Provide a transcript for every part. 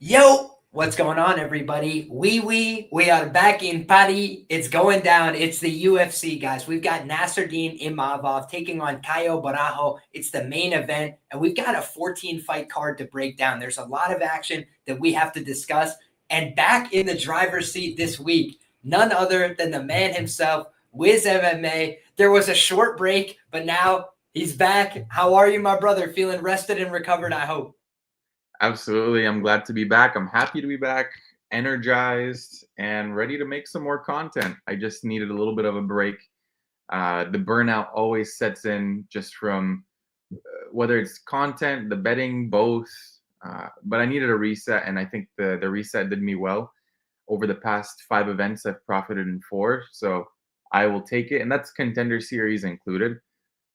Yo, what's going on, everybody? We are back in Paris. It's going down. It's the UFC, guys. We've got Nassourdine Imavov taking on Caio Borralho. It's the main event, and we've got a 14-fight card to break down. There's a lot of action that we have to discuss. And back in the driver's seat this week, none other than the man himself, Wiz MMA. There was a short break, but now he's back. How are you, my brother? Feeling rested and recovered, I hope. Absolutely. I'm glad to be back. I'm happy to be back, energized, and ready to make some more content. I just needed a little bit of a break. The burnout always sets in just from whether it's content, the betting, both. But I needed a reset, and I think the reset did me well. Over the past 5 events, I've profited in 4, so I will take it, and that's contender series included.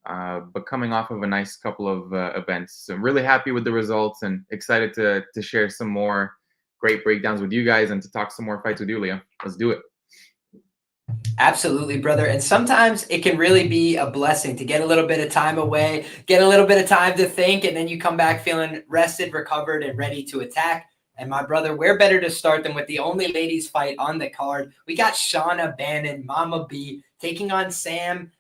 But coming off of a nice couple of events, so I'm really happy with the results and excited to share some more great breakdowns with you guys and to talk some more fights with you, Liam. Let's do it. Absolutely, brother. And sometimes it can really be a blessing to get a little bit of time away, get a little bit of time to think, and then you come back feeling rested, recovered, and ready to attack. And my brother, where better to start than with the only ladies fight on the card? We got Shauna Bannon, Mama B, taking on Sam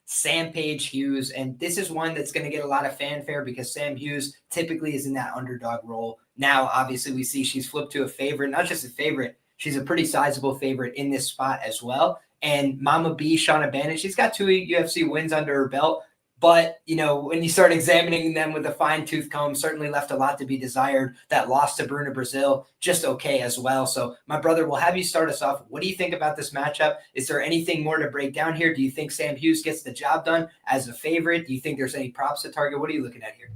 Page Hughes. And this is one that's going to get a lot of fanfare because Sam Hughes typically is in that underdog role. Now, obviously, we see she's flipped to a favorite, not just a favorite. She's a pretty sizable favorite in this spot as well. And Mama B, Shauna Bannon, she's got 2 UFC wins under her belt. But, you know, when you start examining them with a fine-tooth comb, certainly left a lot to be desired. That loss to Bruna Brazil, just okay as well. So, my brother, we'll have you start us off. What do you think about this matchup? Is there anything more to break down here? Do you think Sam Hughes gets the job done as a favorite? Do you think there's any props to target? What are you looking at here?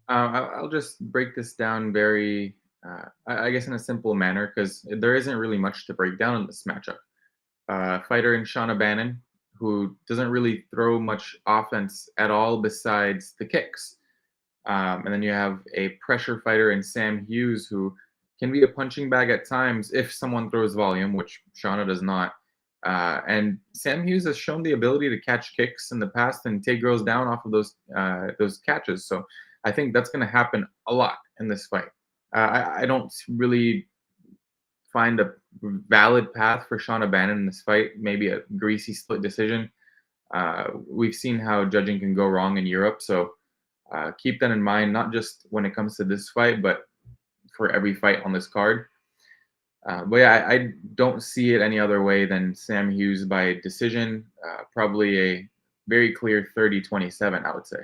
I'll just break this down very, I guess, in a simple manner because there isn't really much to break down in this matchup. Fighter in Shauna Bannon, who doesn't really throw much offense at all besides the kicks. And then you have a pressure fighter in Sam Hughes, who can be a punching bag at times if someone throws volume, which Shauna does not. And Sam Hughes has shown the ability to catch kicks in the past and take girls down off of those catches. So I think that's going to happen a lot in this fight. I don't really find a valid path for Shauna Bannon in this fight, maybe a greasy split decision. We've seen how judging can go wrong in Europe, so keep that in mind, not just when it comes to this fight, but for every fight on this card. But yeah, I don't see it any other way than Sam Hughes by decision, probably a very clear 30-27, I would say.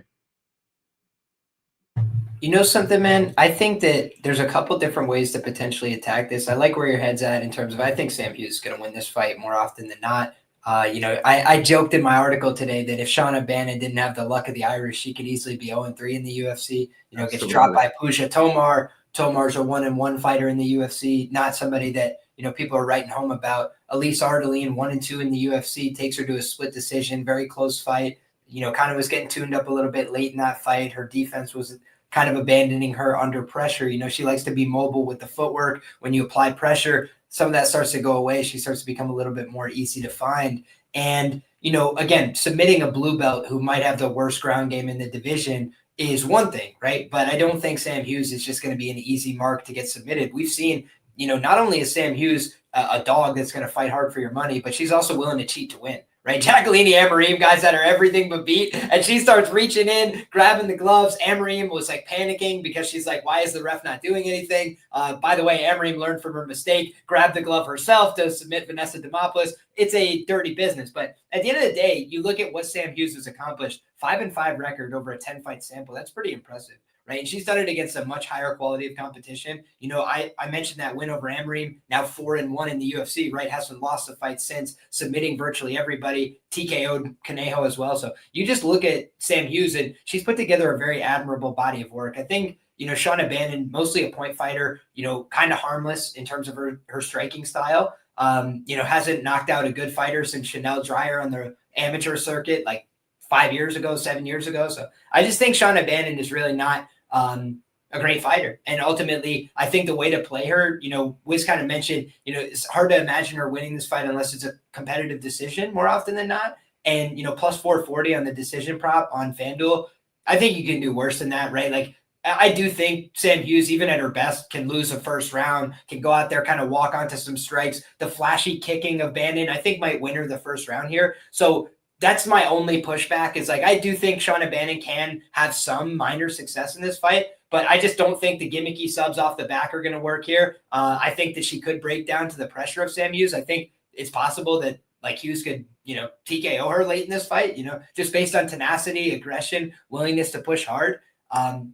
You know something, man? I think that there's a couple different ways to potentially attack this. I like where your head's at in terms of I think Sam Hughes is going to win this fight more often than not. I joked in my article today that if Shauna Bannon didn't have the luck of the Irish, she could easily be 0-3 in the UFC. Gets dropped by Puja Tomar. Tomar's a 1-1 fighter in the UFC, not somebody that people are writing home about. Elise Ardeline, 1-2 in the UFC, takes her to a split decision, very close fight. Kind of was getting tuned up a little bit late in that fight. Her defense was kind of abandoning her under pressure. She likes to be mobile with the footwork. When you apply pressure, some of that starts to go away. She starts to become a little bit more easy to find. And, again, submitting a blue belt who might have the worst ground game in the division is one thing, right? But I don't think Sam Hughes is just going to be an easy mark to get submitted. We've seen, not only is Sam Hughes a dog that's going to fight hard for your money, but she's also willing to cheat to win. Right, Jacqueline Amorim, guys that are everything but beat, and she starts reaching in, grabbing the gloves. Amorim was like panicking because she's like, "Why is the ref not doing anything?" By the way, Amorim learned from her mistake, grabbed the glove herself to submit Vanessa Demopoulos. It's a dirty business, but at the end of the day, you look at what Sam Hughes has accomplished: 5-5 record over a 10-fight sample. That's pretty impressive. Right. And she's done it against a much higher quality of competition. I mentioned that win over Amorim, now 4-1 in the UFC, right? Hasn't lost a fight since, submitting virtually everybody, TKO'd Conejo as well. So you just look at Sam Hughes and she's put together a very admirable body of work. I think, Shauna Bannon, mostly a point fighter, kind of harmless in terms of her striking style. Hasn't knocked out a good fighter since Chanel Dreyer on the amateur circuit, like 5 years ago, 7 years ago. So I just think Shauna Bannon is really not a great fighter. And ultimately, I think the way to play her, Wiz kind of mentioned, it's hard to imagine her winning this fight unless it's a competitive decision more often than not. And, plus 440 on the decision prop on FanDuel, I think you can do worse than that, right? Like I do think Sam Hughes, even at her best, can lose a first round, can go out there, kind of walk onto some strikes. The flashy kicking of Bannon, I think, might win her the first round here. So that's my only pushback is like, I do think Shauna Bannon can have some minor success in this fight, but I just don't think the gimmicky subs off the back are going to work here. I think that she could break down to the pressure of Sam Hughes. I think it's possible that like Hughes could, TKO her late in this fight, just based on tenacity, aggression, willingness to push hard.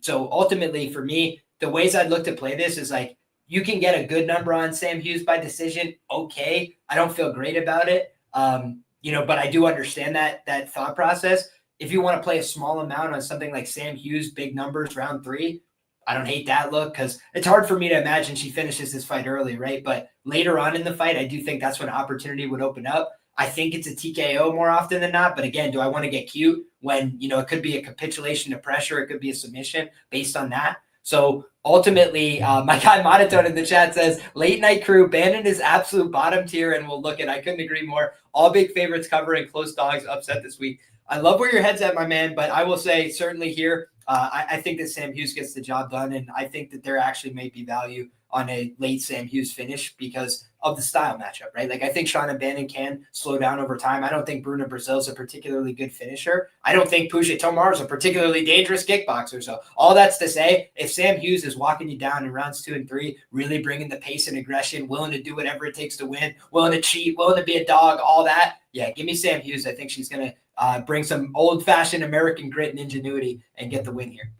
So ultimately for me, the ways I'd look to play this is like, you can get a good number on Sam Hughes by decision. Okay. I don't feel great about it. But I do understand that thought process. If you want to play a small amount on something like Sam Hughes, big numbers, round 3, I don't hate that look because it's hard for me to imagine she finishes this fight early, right? But later on in the fight, I do think that's when opportunity would open up. I think it's a TKO more often than not. But again, do I want to get cute when, it could be a capitulation to pressure? It could be a submission based on that. So ultimately, my guy Monotone in the chat says, late night crew, Bannon is absolute bottom tier, and we'll look at, I couldn't agree more. All big favorites covering, close dogs, upset this week. I love where your head's at, my man, but I will say certainly here, I think that Sam Hughes gets the job done, and I think that there actually may be value on a late Sam Hughes finish because of the style matchup, right? Like I think Shauna Bannon can slow down over time. I don't think Bruna Brazil's a particularly good finisher. I don't think Puja Tomar is a particularly dangerous kickboxer. So all that's to say, if Sam Hughes is walking you down in rounds 2 and 3, really bringing the pace and aggression, willing to do whatever it takes to win, willing to cheat, willing to be a dog, all that, yeah, give me Sam Hughes. I think she's going to bring some old-fashioned American grit and ingenuity and get the win here.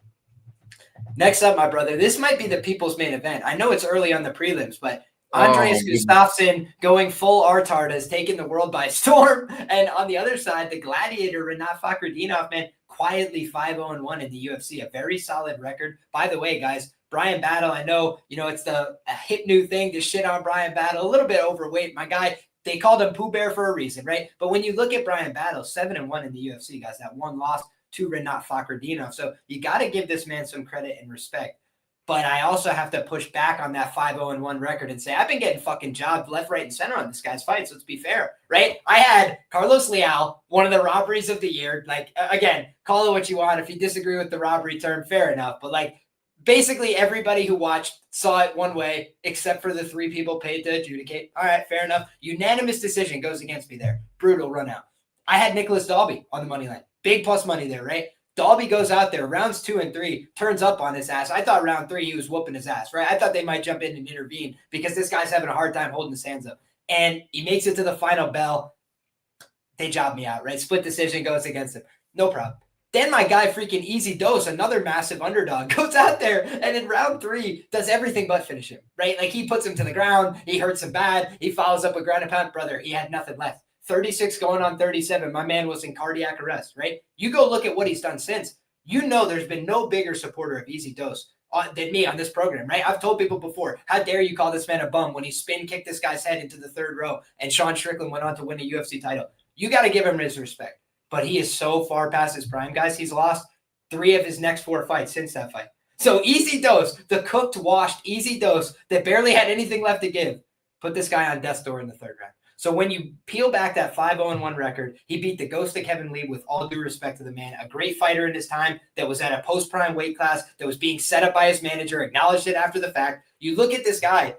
Next up, my brother, this might be the people's main event. I know it's early on the prelims, but Andreas Gustafsson going full Artard has taken the world by storm. And on the other side, the gladiator Rinat Fakhretdinov, man, quietly 5-0-1 in the UFC, a very solid record. By the way, guys, Bryan Battle, I know, it's a hip new thing to shit on Bryan Battle, a little bit overweight. My guy, they called him Pooh Bear for a reason, right? But when you look at Bryan Battle, 7-1 in the UFC, guys, that one loss to Rinat Fakhretdinov. So you got to give this man some credit and respect. But I also have to push back on that 5-0-1 record and say, I've been getting fucking jobbed left, right, and center on this guy's fights. Let's be fair, right? I had Carlos Leal, one of the robberies of the year. Like, again, call it what you want. If you disagree with the robbery term, fair enough. But like, basically everybody who watched saw it one way, except for the 3 people paid to adjudicate. All right, fair enough. Unanimous decision goes against me there. Brutal run out. I had Nicholas Dalby on the money line. Big plus money there, right? Dalby goes out there, rounds 2 and 3, turns up on his ass. I thought round 3 he was whooping his ass, right? I thought they might jump in and intervene because this guy's having a hard time holding his hands up. And he makes it to the final bell. They job me out, right? Split decision goes against him. No problem. Then my guy freaking Easy Dose, another massive underdog, goes out there and in round 3 does everything but finish him, right? Like he puts him to the ground. He hurts him bad. He follows up with ground and pound. Brother, he had nothing left. 36 going on 37. My man was in cardiac arrest, right? You go look at what he's done since. There's been no bigger supporter of Easy Dose than me on this program, right? I've told people before, how dare you call this man a bum when he spin kicked this guy's head into the 3rd row and Sean Strickland went on to win a UFC title. You got to give him his respect. But he is so far past his prime, guys. He's lost 3 of his next 4 fights since that fight. So Easy Dose, the cooked, washed Easy Dose that barely had anything left to give, put this guy on death's door in the 3rd round. So when you peel back that 5-0-1 record, he beat the ghost of Kevin Lee with all due respect to the man, a great fighter in his time that was at a post-prime weight class, that was being set up by his manager, acknowledged it after the fact. You look at this guy,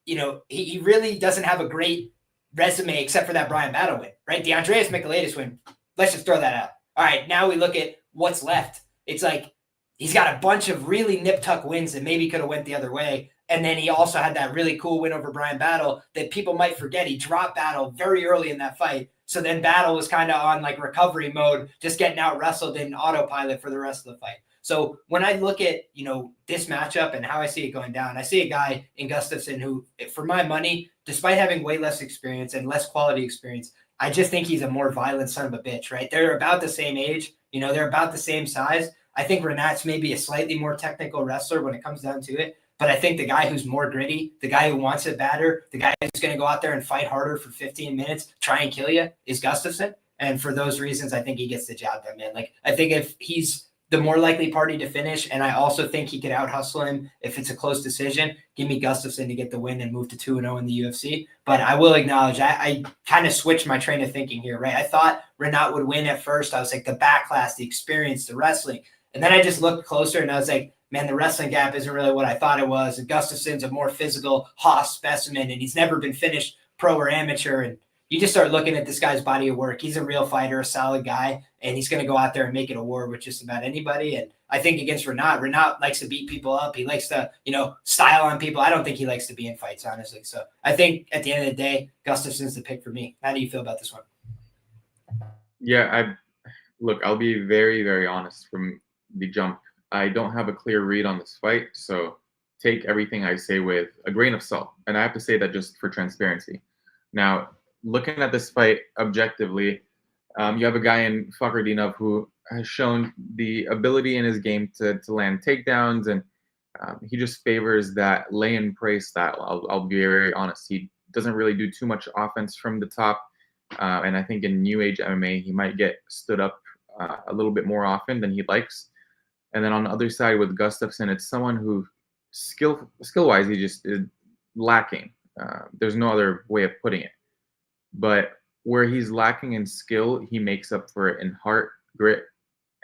he really doesn't have a great resume except for that Bryan Battle win, right? The Andreas Michailidis win. Let's just throw that out. All right, now we look at what's left. It's like he's got a bunch of really nip-tuck wins that maybe could have went the other way. And then he also had that really cool win over Bryan Battle that people might forget. He dropped Battle very early in that fight. So then Battle was kind of on like recovery mode, just getting out wrestled in autopilot for the rest of the fight. So when I look at, this matchup and how I see it going down, I see a guy in Gustafsson who, for my money, despite having way less experience and less quality experience, I just think he's a more violent son of a bitch, right? They're about the same age. They're about the same size. I think Renat's maybe a slightly more technical wrestler when it comes down to it. But I think the guy who's more gritty, the guy who wants it badder, the guy who's going to go out there and fight harder for 15 minutes, try and kill you, is Gustafsson. And for those reasons, I think he gets the job done, man. Like, I think if he's the more likely party to finish, and I also think he could out-hustle him if it's a close decision, give me Gustafsson to get the win and move to 2-0 in the UFC. But I will acknowledge, I kind of switched my train of thinking here, right? I thought Rinat would win at first. I was like, the back class, the experience, the wrestling. And then I just looked closer, and I was like, man, the wrestling gap isn't really what I thought it was. And Gustafsson's a more physical Haas specimen, and he's never been finished pro or amateur. And you just start looking at this guy's body of work. He's a real fighter, a solid guy, and he's going to go out there and make it a war with just about anybody. And I think against Renat likes to beat people up. He likes to, style on people. I don't think he likes to be in fights, honestly. So I think at the end of the day, Gustafsson's the pick for me. How do you feel about this one? Yeah, I'll be very, very honest from the jump. I don't have a clear read on this fight, so take everything I say with a grain of salt. And I have to say that just for transparency. Now, looking at this fight objectively, you have a guy in Fakhretdinov who has shown the ability in his game to land takedowns, and he just favors that lay and pray style. I'll be very honest. He doesn't really do too much offense from the top, and I think in new age MMA, he might get stood up a little bit more often than he likes. And then on the other side with Gustafsson, it's someone who skill-wise, he just is lacking. There's no other way of putting it. But where he's lacking in skill, he makes up for it in heart, grit,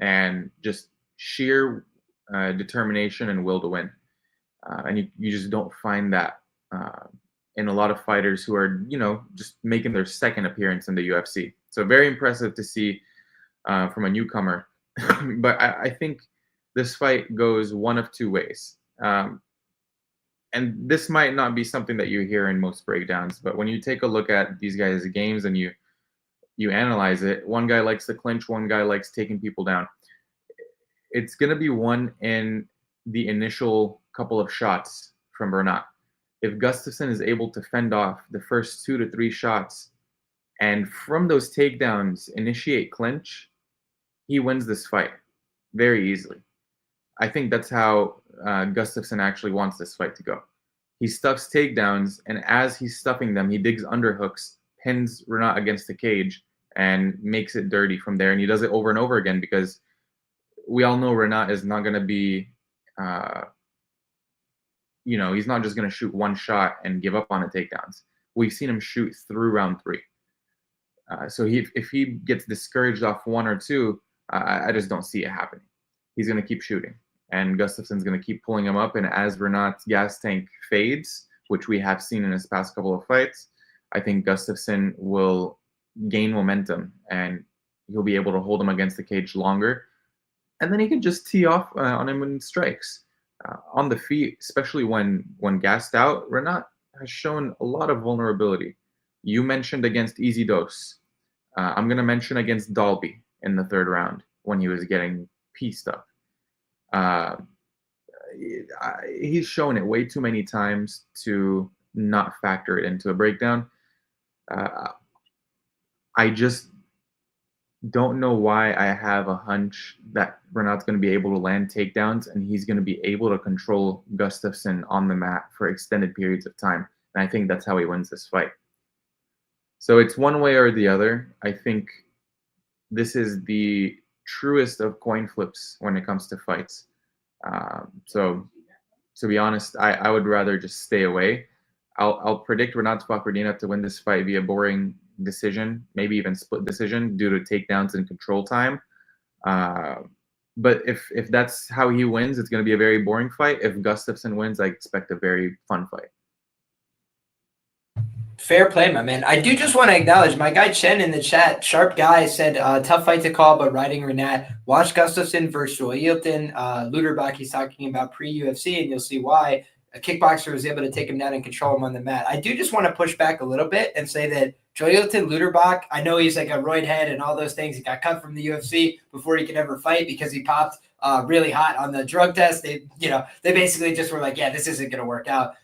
and just sheer determination and will to win. And you just don't find that in a lot of fighters who are, just making their second appearance in the UFC. So very impressive to see from a newcomer. But I think this fight goes one of two ways. And this might not be something that you hear in most breakdowns, but when you take a look at these guys' games and you analyze it, one guy likes to clinch, one guy likes taking people down. It's going to be one in the initial couple of shots from Renat. If Gustafsson is able to fend off the first 2 to 3 shots and from those takedowns initiate clinch, he wins this fight very easily. I think that's how Gustafsson actually wants this fight to go. He stuffs takedowns, and as he's stuffing them, he digs underhooks, pins Renat against the cage, and makes it dirty from there. And he does it over and over again because we all know Renat is not going to be, he's not just going to shoot one shot and give up on the takedowns. We've seen him shoot through round 3. So if he gets discouraged off 1 or 2, I just don't see it happening. He's going to keep shooting. And Gustafsson's going to keep pulling him up. And as Renat's gas tank fades, which we have seen in his past couple of fights, I think Gustafsson will gain momentum and he'll be able to hold him against the cage longer. And then he can just tee off on him in strikes. On the feet, especially when gassed out, Renat has shown a lot of vulnerability. You mentioned against Easy Dose. I'm going to mention against Dalby in the 3rd round when he was getting pieced up. He's shown it way too many times to not factor it into a breakdown. I just don't know why I have a hunch that Renat's going to be able to land takedowns and he's going to be able to control Gustafsson on the mat for extended periods of time. And I think that's how he wins this fight. So it's one way or the other. I think this is the truest of coin flips when it comes to fights. So to be honest, I would rather just stay away. I'll predict Renat Fakhretdinov to win this fight via boring decision, maybe even split decision due to takedowns and control time. But if that's how he wins, it's going to be a very boring fight. If Gustafsson wins, I expect a very fun fight. Fair play, my man. I do just want to acknowledge my guy Chen in the chat. Sharp guy said, tough fight to call, but riding Renat. Watch Gustafsson versus Joilton. Luderbach, he's talking about pre-UFC, and you'll see why. A kickboxer was able to take him down and control him on the mat. I do just want to push back a little bit and say that Joilton Luderbach, I know he's like a roid head and all those things. He got cut from the UFC before he could ever fight because he popped really hot on the drug test. They basically just were like, yeah, this isn't going to work out.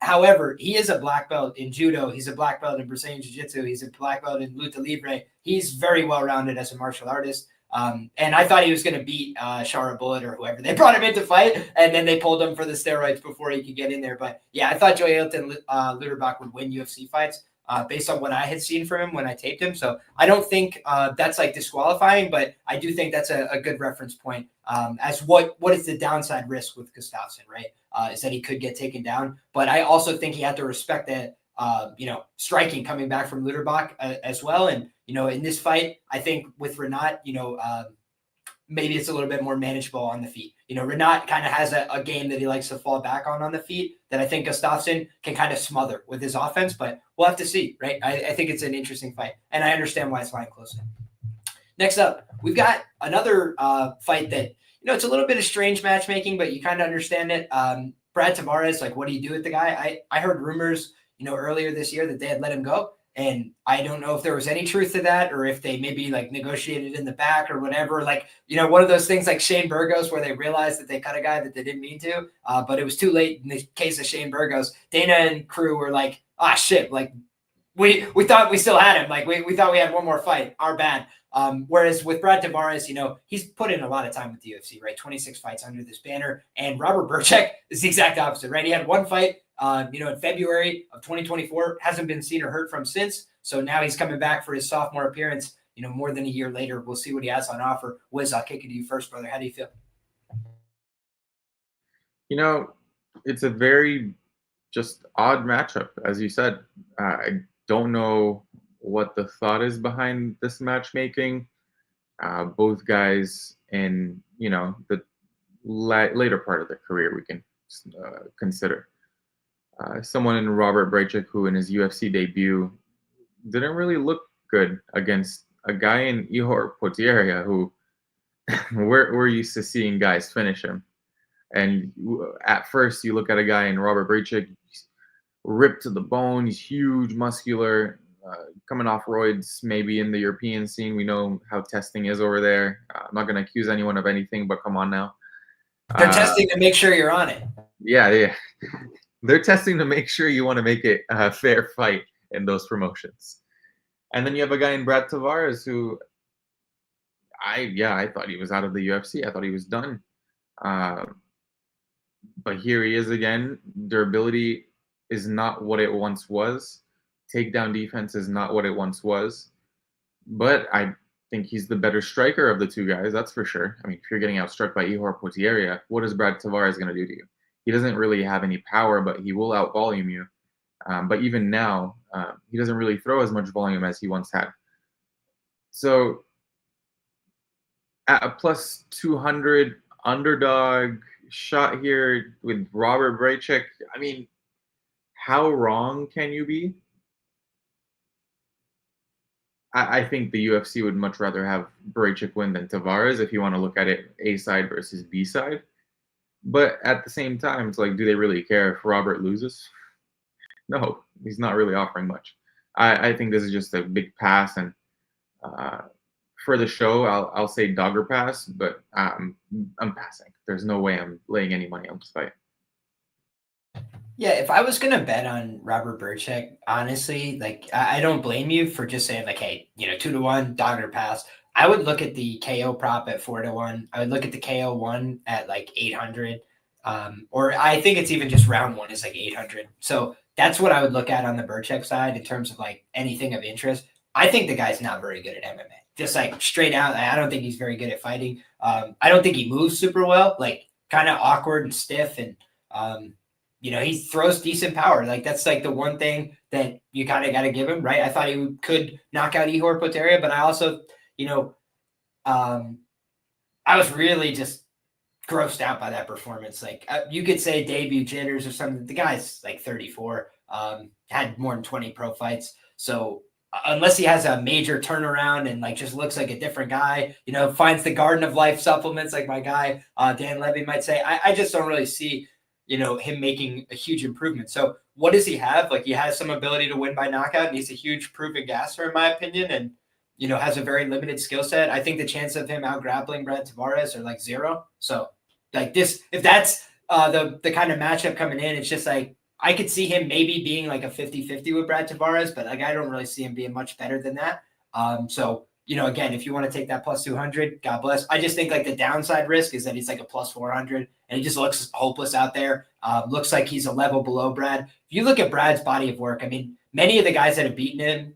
However, he is a black belt in judo. He's a black belt in Brazilian jiu-jitsu. He's a black belt in luta libre. He's very well-rounded as a martial artist. And I thought he was going to beat Shara Bullet or whoever. They brought him in to fight, and then they pulled him for the steroids before he could get in there. But, yeah, I thought Joilton Luderbach would win UFC fights based on what I had seen from him when I taped him. So I don't think that's, like, disqualifying, but I do think that's a good reference point as what is the downside risk with Gustafsson, right, is that he could get taken down. But I also think he had to respect that, striking coming back from Luderbach as well. And, in this fight, I think with Renat, maybe it's a little bit more manageable on the feet. Renat kind of has a game that he likes to fall back on the feet that I think Gustafsson can kind of smother with his offense, but we'll have to see, right? I think it's an interesting fight, and I understand why it's lying close. Next up, we've got another fight that, it's a little bit of strange matchmaking, but you kind of understand it. Brad Tavares, like, what do you do with the guy? I heard rumors, earlier this year that they had let him go. And I don't know if there was any truth to that, or if they maybe like negotiated in the back or whatever. Like, one of those things like Shane Burgos where they realized that they cut a guy that they didn't mean to, but it was too late in the case of Shane Burgos. Dana and crew were like, shit, like we thought we still had him. Like we thought we had one more fight. Our bad. Whereas with Brad Tavares, he's put in a lot of time with the UFC, right? 26 fights under this banner. And Robert Bryczek is the exact opposite, right? He had one fight, in February of 2024, hasn't been seen or heard from since. So now he's coming back for his sophomore appearance, more than a year later. We'll see what he has on offer. Wiz, I'll kick it to you first, brother. How do you feel? It's a very just odd matchup, as you said. I don't know what the thought is behind this matchmaking. Both guys in, the later part of their career we can consider. Someone in Robert Bryczek, who in his UFC debut didn't really look good against a guy in Ihor Potieria, who we're used to seeing guys finish him. And at first, you look at a guy in Robert Bryczek, ripped to the bone, he's huge, muscular, coming off roids, maybe in the European scene. We know how testing is over there. I'm not going to accuse anyone of anything, but come on now. They're testing to make sure you're on it. Yeah. They're testing to make sure you want to make it a fair fight in those promotions. And then you have a guy in Brad Tavares who I thought he was out of the UFC. I thought he was done. But here he is again. Durability is not what it once was. Takedown defense is not what it once was. But I think he's the better striker of the two guys, that's for sure. I mean, if you're getting outstruck by Ihor Potieria, what is Brad Tavares going to do to you? He doesn't really have any power, but he will outvolume you. But even now, he doesn't really throw as much volume as he once had. So at a plus 200 underdog shot here with Robert Bryczek, I mean, how wrong can you be? I think the UFC would much rather have Bryczek win than Tavares if you want to look at it A side versus B side. But at the same time, it's like, do they really care if Robert loses? No, he's not really offering much. I think this is just a big pass, and for the show, I'll say dogger pass, but I'm passing. There's no way I'm laying any money on this fight. Yeah, if I was gonna bet on Robert Bryczek, honestly, like I don't blame you for just saying like, hey, 2-1 dogger pass. I would look at the KO prop at 4-1. I would look at the KO 1 at like 800. Or I think it's even just round 1 is like 800. So that's what I would look at on the Bryczek side in terms of like anything of interest. I think the guy's not very good at MMA. Just like straight out, I don't think he's very good at fighting. I don't think he moves super well, like kind of awkward and stiff. And, he throws decent power. Like that's like the one thing that you kind of got to give him, right? I thought he could knock out Ihor Potieria, but I also, I was really just grossed out by that performance. Like you could say debut jitters or something. The guy's like 34, had more than 20 pro fights. So unless he has a major turnaround and like just looks like a different guy, finds the Garden of Life supplements like my guy, Dan Levy might say, I just don't really see, him making a huge improvement. So what does he have? Like he has some ability to win by knockout, and he's a huge proven gasser in my opinion. And, has a very limited skill set. I think the chance of him out grappling Brad Tavares are like 0. So like this, if that's the kind of matchup coming in, it's just like, I could see him maybe being like a 50-50 with Brad Tavares, but like, I don't really see him being much better than that. So, again, if you want to take that plus 200, God bless. I just think like the downside risk is that he's like a plus 400 and he just looks hopeless out there. Looks like he's a level below Brad. If you look at Brad's body of work, I mean, many of the guys that have beaten him,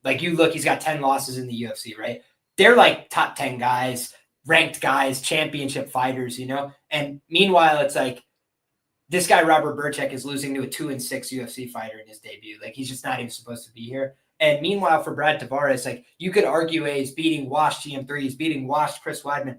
like you look, he's got 10 losses in the UFC, right? They're like top 10 guys, ranked guys, championship fighters, and meanwhile, it's like this guy, Robert Bryczek, is losing to a 2-6 UFC fighter in his debut. Like he's just not even supposed to be here. And meanwhile, for Brad Tavares, like you could argue, he's beating washed GM3, he's beating washed Chris Weidman.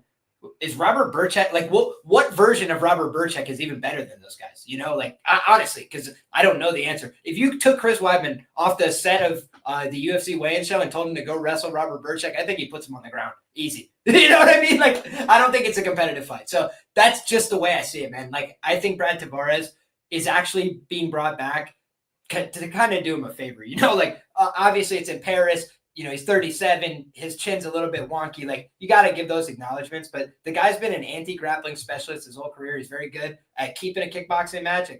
is Robert Bryczek, like what version of Robert Bryczek is even better than those guys? Like honestly, because I don't know the answer. If you took Chris Weidman off the set of the UFC weigh-in show and told him to go wrestle Robert Bryczek, I think he puts him on the ground easy. You know what I mean? Like, I don't think it's a competitive fight. So that's just the way I see it, man. Like, I think Brad Tavares is actually being brought back to kind of do him a favor. Like obviously it's in Paris. He's 37. His chin's a little bit wonky. Like, you got to give those acknowledgments. But the guy's been an anti-grappling specialist his whole career. He's very good at keeping a kickboxing match,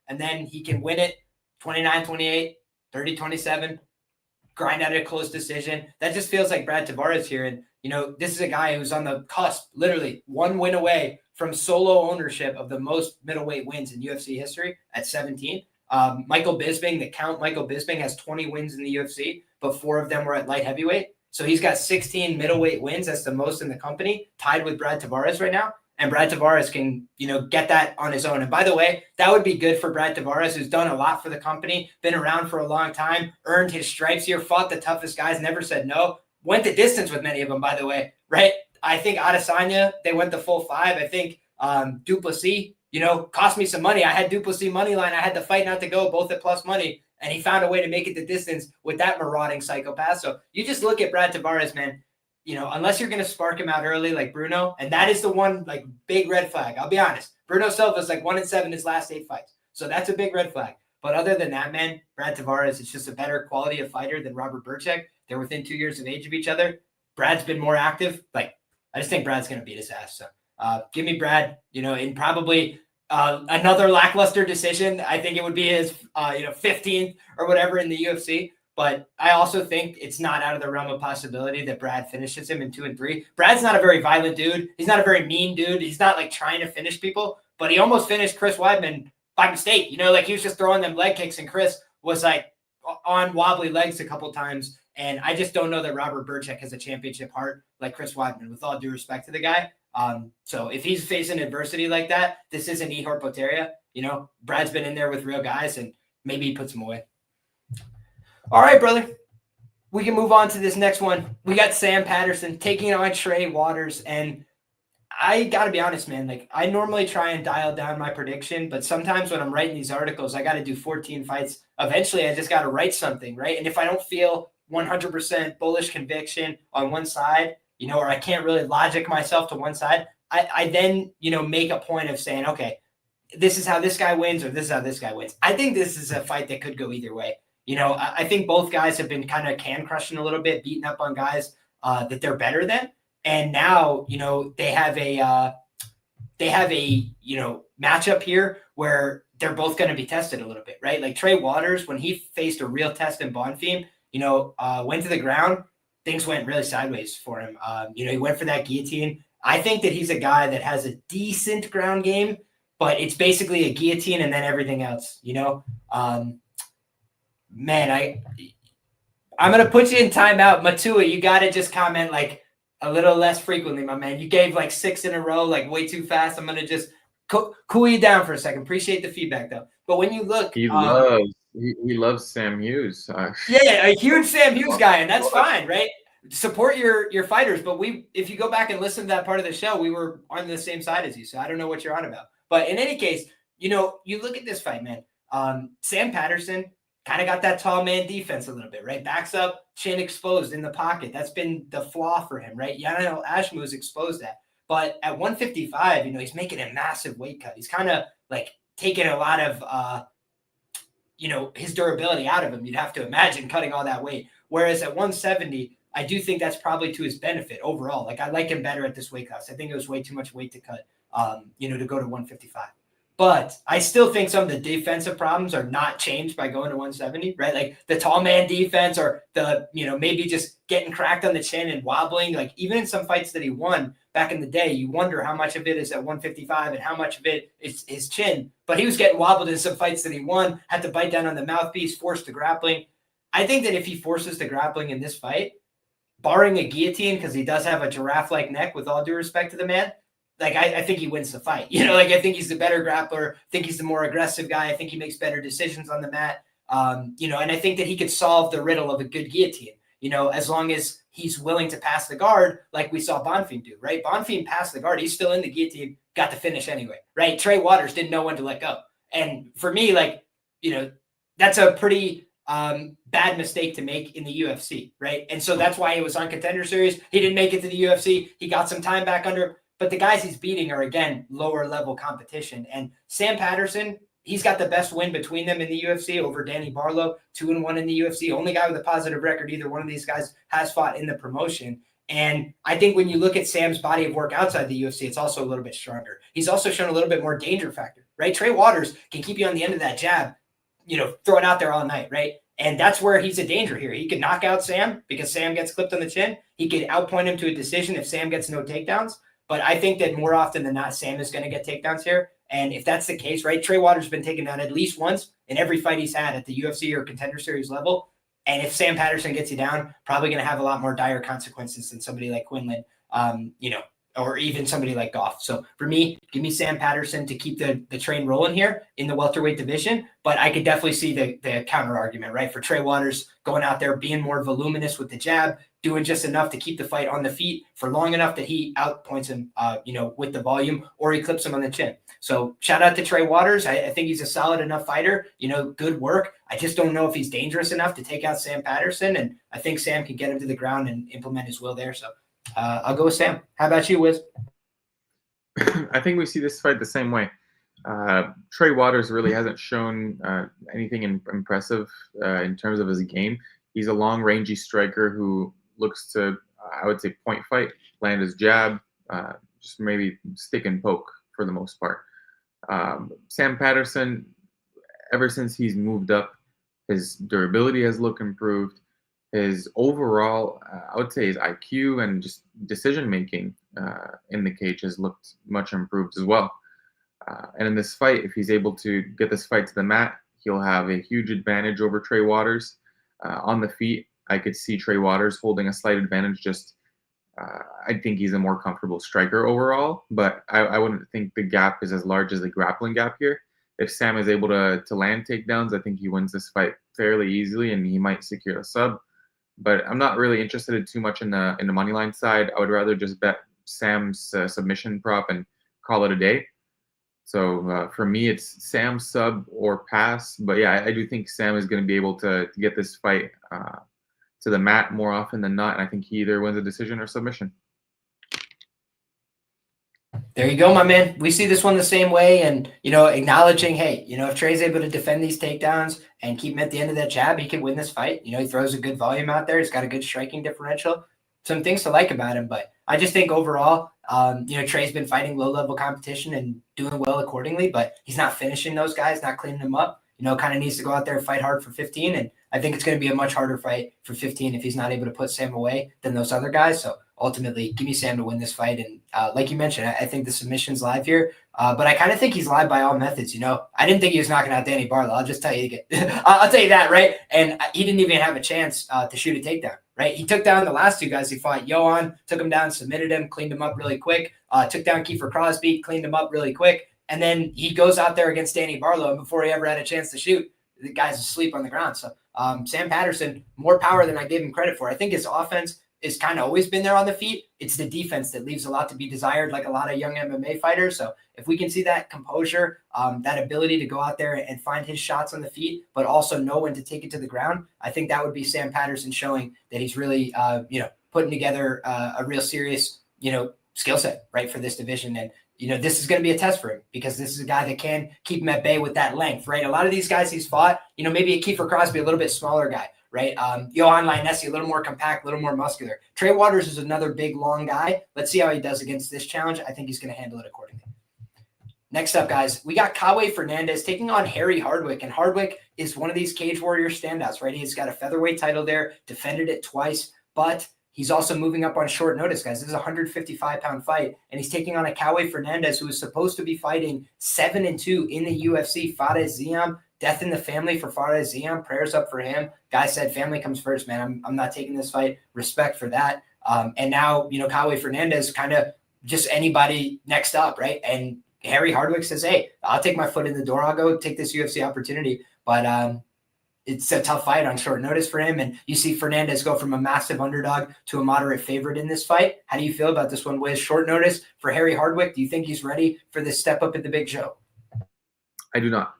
and then he can win it 29-28, 30-27, grind out a close decision. That just feels like Brad Tavares here. And, this is a guy who's on the cusp, literally one win away from solo ownership of the most middleweight wins in UFC history at 17. Michael Bisping, the Count Michael Bisping, has 20 wins in the UFC, but 4 of them were at light heavyweight. So he's got 16 middleweight wins. That's the most in the company, tied with Brad Tavares right now. And Brad Tavares can, get that on his own. And by the way, that would be good for Brad Tavares, who's done a lot for the company, been around for a long time, earned his stripes here, fought the toughest guys, never said no, went the distance with many of them, by the way, right? I think Adesanya, they went the full 5. I think Duplessis, cost me some money. I had Duplessis money line. I had the fight not to go, both at plus money. And he found a way to make it the distance with that marauding psychopath. So you just look at Brad Tavares, man, unless you're going to spark him out early like Bruno, and that is the one, like, big red flag. I'll be honest. Bruno Silva's like 1-7 his last 8 fights. So that's a big red flag. But other than that, man, Brad Tavares is just a better quality of fighter than Robert Bryczek. They're within 2 years of age of each other. Brad's been more active. Like, I just think Brad's going to beat his ass. So give me Brad, in probably another lackluster decision. I think it would be his, 15th or whatever in the UFC. But I also think it's not out of the realm of possibility that Brad finishes him in 2 and 3. Brad's not a very violent dude. He's not a very mean dude. He's not like trying to finish people, but he almost finished Chris Weidman by mistake. Like he was just throwing them leg kicks and Chris was like on wobbly legs a couple times. And I just don't know that Robert Bryczek has a championship heart like Chris Weidman, with all due respect to the guy. So if he's facing adversity like that, this isn't Ihor Potieria. Brad's been in there with real guys, and maybe he puts him away. All right, brother. We can move on to this next one. We got Sam Patterson taking on Trey Waters. And I got to be honest, man. Like, I normally try and dial down my prediction, but sometimes when I'm writing these articles, I got to do 14 fights. Eventually, I just got to write something, right? And if I don't feel 100% bullish conviction on one side, or I can't really logic myself to one side, I then, make a point of saying, okay, this is how this guy wins, or this is how this guy wins. I think this is a fight that could go either way. I think both guys have been kind of can crushing a little bit, beating up on guys that they're better than. And now, they have a matchup here where they're both going to be tested a little bit, right? Like Trey Waters, when he faced a real test in Bonfim, went to the ground, things went really sideways for him. He went for that guillotine. I think that he's a guy that has a decent ground game, but it's basically a guillotine and then everything else, Man, I'm going to put you in timeout. Matua, you got to just comment like a little less frequently, my man. You gave like 6 in a row, like way too fast. I'm going to just cool you down for a second. Appreciate the feedback, though. But when you look, he loves Sam Hughes. Yeah, a huge Sam Hughes guy, and that's fine, right? Support your fighters. But if you go back and listen to that part of the show, we were on the same side as you. So I don't know what you're on about. But in any case, you look at this fight, man. Sam Patterson kind of got that tall man defense a little bit, right? Backs up, chin exposed in the pocket. That's been the flaw for him, right? Yanel Ashmu's exposed that. But at 155, he's making a massive weight cut. He's kind of like taking a lot of, his durability out of him. You'd have to imagine cutting all that weight. Whereas at 170, I do think that's probably to his benefit overall. Like, I like him better at this weight class. I think it was way too much weight to cut, to go to 155. But I still think some of the defensive problems are not changed by going to 170, right? Like the tall man defense, or the, maybe just getting cracked on the chin and wobbling. Like, even in some fights that he won back in the day, you wonder how much of it is at 155 and how much of it is his chin. But he was getting wobbled in some fights that he won, had to bite down on the mouthpiece, forced the grappling. I think that if he forces the grappling in this fight, barring a guillotine, because he does have a giraffe-like neck, with all due respect to the man, like, I think he wins the fight. I think he's the better grappler. I think he's the more aggressive guy. I think he makes better decisions on the mat. And I think that he could solve the riddle of a good guillotine. as long as he's willing to pass the guard, like we saw Bonfim do, right? Bonfim passed the guard. He's still in the guillotine, got the finish anyway, right? Trey Waters didn't know when to let go. And for me, that's a pretty bad mistake to make in the UFC, right? And so that's why he was on Contender Series. He didn't make it to the UFC. He got some time back under him. But the guys he's beating are, again, lower level competition. And Sam Patterson, he's got the best win between them in the UFC over Danny Barlow, 2-1 in the UFC. Only guy with a positive record either one of these guys has fought in the promotion. And I think when you look at Sam's body of work outside the UFC, it's also a little bit stronger. He's also shown a little bit more danger factor, right? Trey Waters can keep you on the end of that jab, throw it out there all night, right? And that's where he's a danger here. He could knock out Sam because Sam gets clipped on the chin. He could outpoint him to a decision if Sam gets no takedowns. But I think that more often than not, Sam is going to get takedowns here. And if that's the case, right, Trey Waters has been taken down at least once in every fight he's had at the UFC or Contender Series level. And if Sam Patterson gets you down, probably going to have a lot more dire consequences than somebody like Quinlan, or even somebody like Goff. So for me, give me Sam Patterson to keep the train rolling here in the welterweight division. But I could definitely see the counter argument, right? For Trey Waters going out there, being more voluminous with the jab, doing just enough to keep the fight on the feet for long enough that he outpoints him, with the volume, or he clips him on the chin. So shout out to Trey Waters. I think he's a solid enough fighter, good work. I just don't know if he's dangerous enough to take out Sam Patterson. And I think Sam can get him to the ground and implement his will there. So I'll go with Sam. How about you, Wiz? I think we see this fight the same way. Trey Waters really hasn't shown anything impressive in terms of his game. He's a long, rangy striker who looks to, I would say, point fight, land his jab, just maybe stick and poke for the most part. Sam Patterson, ever since he's moved up, his durability has looked improved. His overall, I would say his IQ and just decision-making in the cage has looked much improved as well. And in this fight, if he's able to get this fight to the mat, he'll have a huge advantage over Trey Waters. On the feet, I could see Trey Waters holding a slight advantage. I think he's a more comfortable striker overall, but I wouldn't think the gap is as large as the grappling gap here. If Sam is able to land takedowns, I think he wins this fight fairly easily, and he might secure a sub. But I'm not really interested too much in the money line side. I would rather just bet Sam's submission prop and call it a day. So for me, it's Sam sub or pass. But yeah, I do think Sam is going to be able to get this fight to the mat more often than not. And I think he either wins a decision or submission. There you go, my man. We see this one the same way, and acknowledging, hey, if Trey's able to defend these takedowns and keep him at the end of that jab, he can win this fight. He throws a good volume out there. He's got a good striking differential. Some things to like about him, but I just think overall, Trey's been fighting low-level competition and doing well accordingly, but he's not finishing those guys, not cleaning them up. Kind of needs to go out there and fight hard for 15, and I think it's going to be a much harder fight for 15 if he's not able to put Sam away than those other guys. So ultimately, give me Sam to win this fight. And like you mentioned, I think the submission's live here, but I kind of think he's live by all methods. I didn't think he was knocking out Danny Barlow. I'll just tell you I'll tell you that, right? And he didn't even have a chance to shoot a takedown, right? He took down the last two guys he fought. Johan took him down, submitted him, cleaned him up really quick. Took down Kiefer Crosby, cleaned him up really quick. And then he goes out there against Danny Barlow, and before he ever had a chance to shoot, the guy's asleep on the ground. So Sam Patterson, more power than I gave him credit for. I think his offense is kind of always been there on the feet. It's the defense that leaves a lot to be desired, like a lot of young MMA fighters. So if we can see that composure, that ability to go out there and find his shots on the feet, but also know when to take it to the ground, I think that would be Sam Patterson showing that he's really, putting together a real serious, skill set, right, for this division. And, this is going to be a test for him because this is a guy that can keep him at bay with that length, right? A lot of these guys he's fought, maybe a Kiefer Crosby, a little bit smaller guy, right? Johan Lionesi, a little more compact, a little more muscular. Trey Waters is another big, long guy. Let's see how he does against this challenge. I think he's going to handle it accordingly. Next up, guys, we got Caio Fernandes taking on Harry Hardwick. And Hardwick is one of these Cage Warrior standouts, right? He's got a featherweight title there, defended it twice, but he's also moving up on short notice, guys. This is a 155-pound fight, and he's taking on a Caio Fernandes who is supposed to be fighting 7-2 in the UFC. Fares Ziam, death in the family for Fares Ziam. Prayers up for him. Guy said family comes first, man. I'm not taking this fight. Respect for that. And now, Caio Fernandes kind of just anybody next up, right? And Harry Hardwick says, hey, I'll take my foot in the door. I'll go take this UFC opportunity. But it's a tough fight on short notice for him. And you see Fernandes go from a massive underdog to a moderate favorite in this fight. How do you feel about this one, Wiz? Short notice for Harry Hardwick. Do you think he's ready for this step up at the big show? I do not.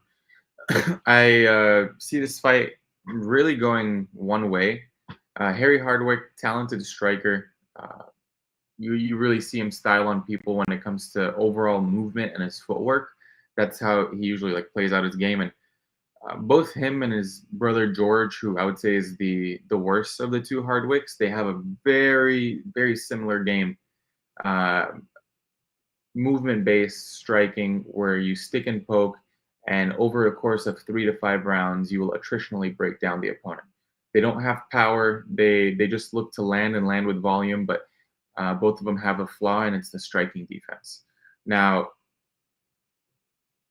I see this fight really going one way. Harry Hardwick, talented striker. You really see him style on people when it comes to overall movement and his footwork. That's how he usually like plays out his game. And both him and his brother George, who I would say is the worst of the two Hardwicks, they have a very, very similar game. Movement-based striking where you stick and poke, and over a course of 3 to 5 rounds, you will attritionally break down the opponent. They don't have power. They just look to land and land with volume, but both of them have a flaw, and it's the striking defense. Now,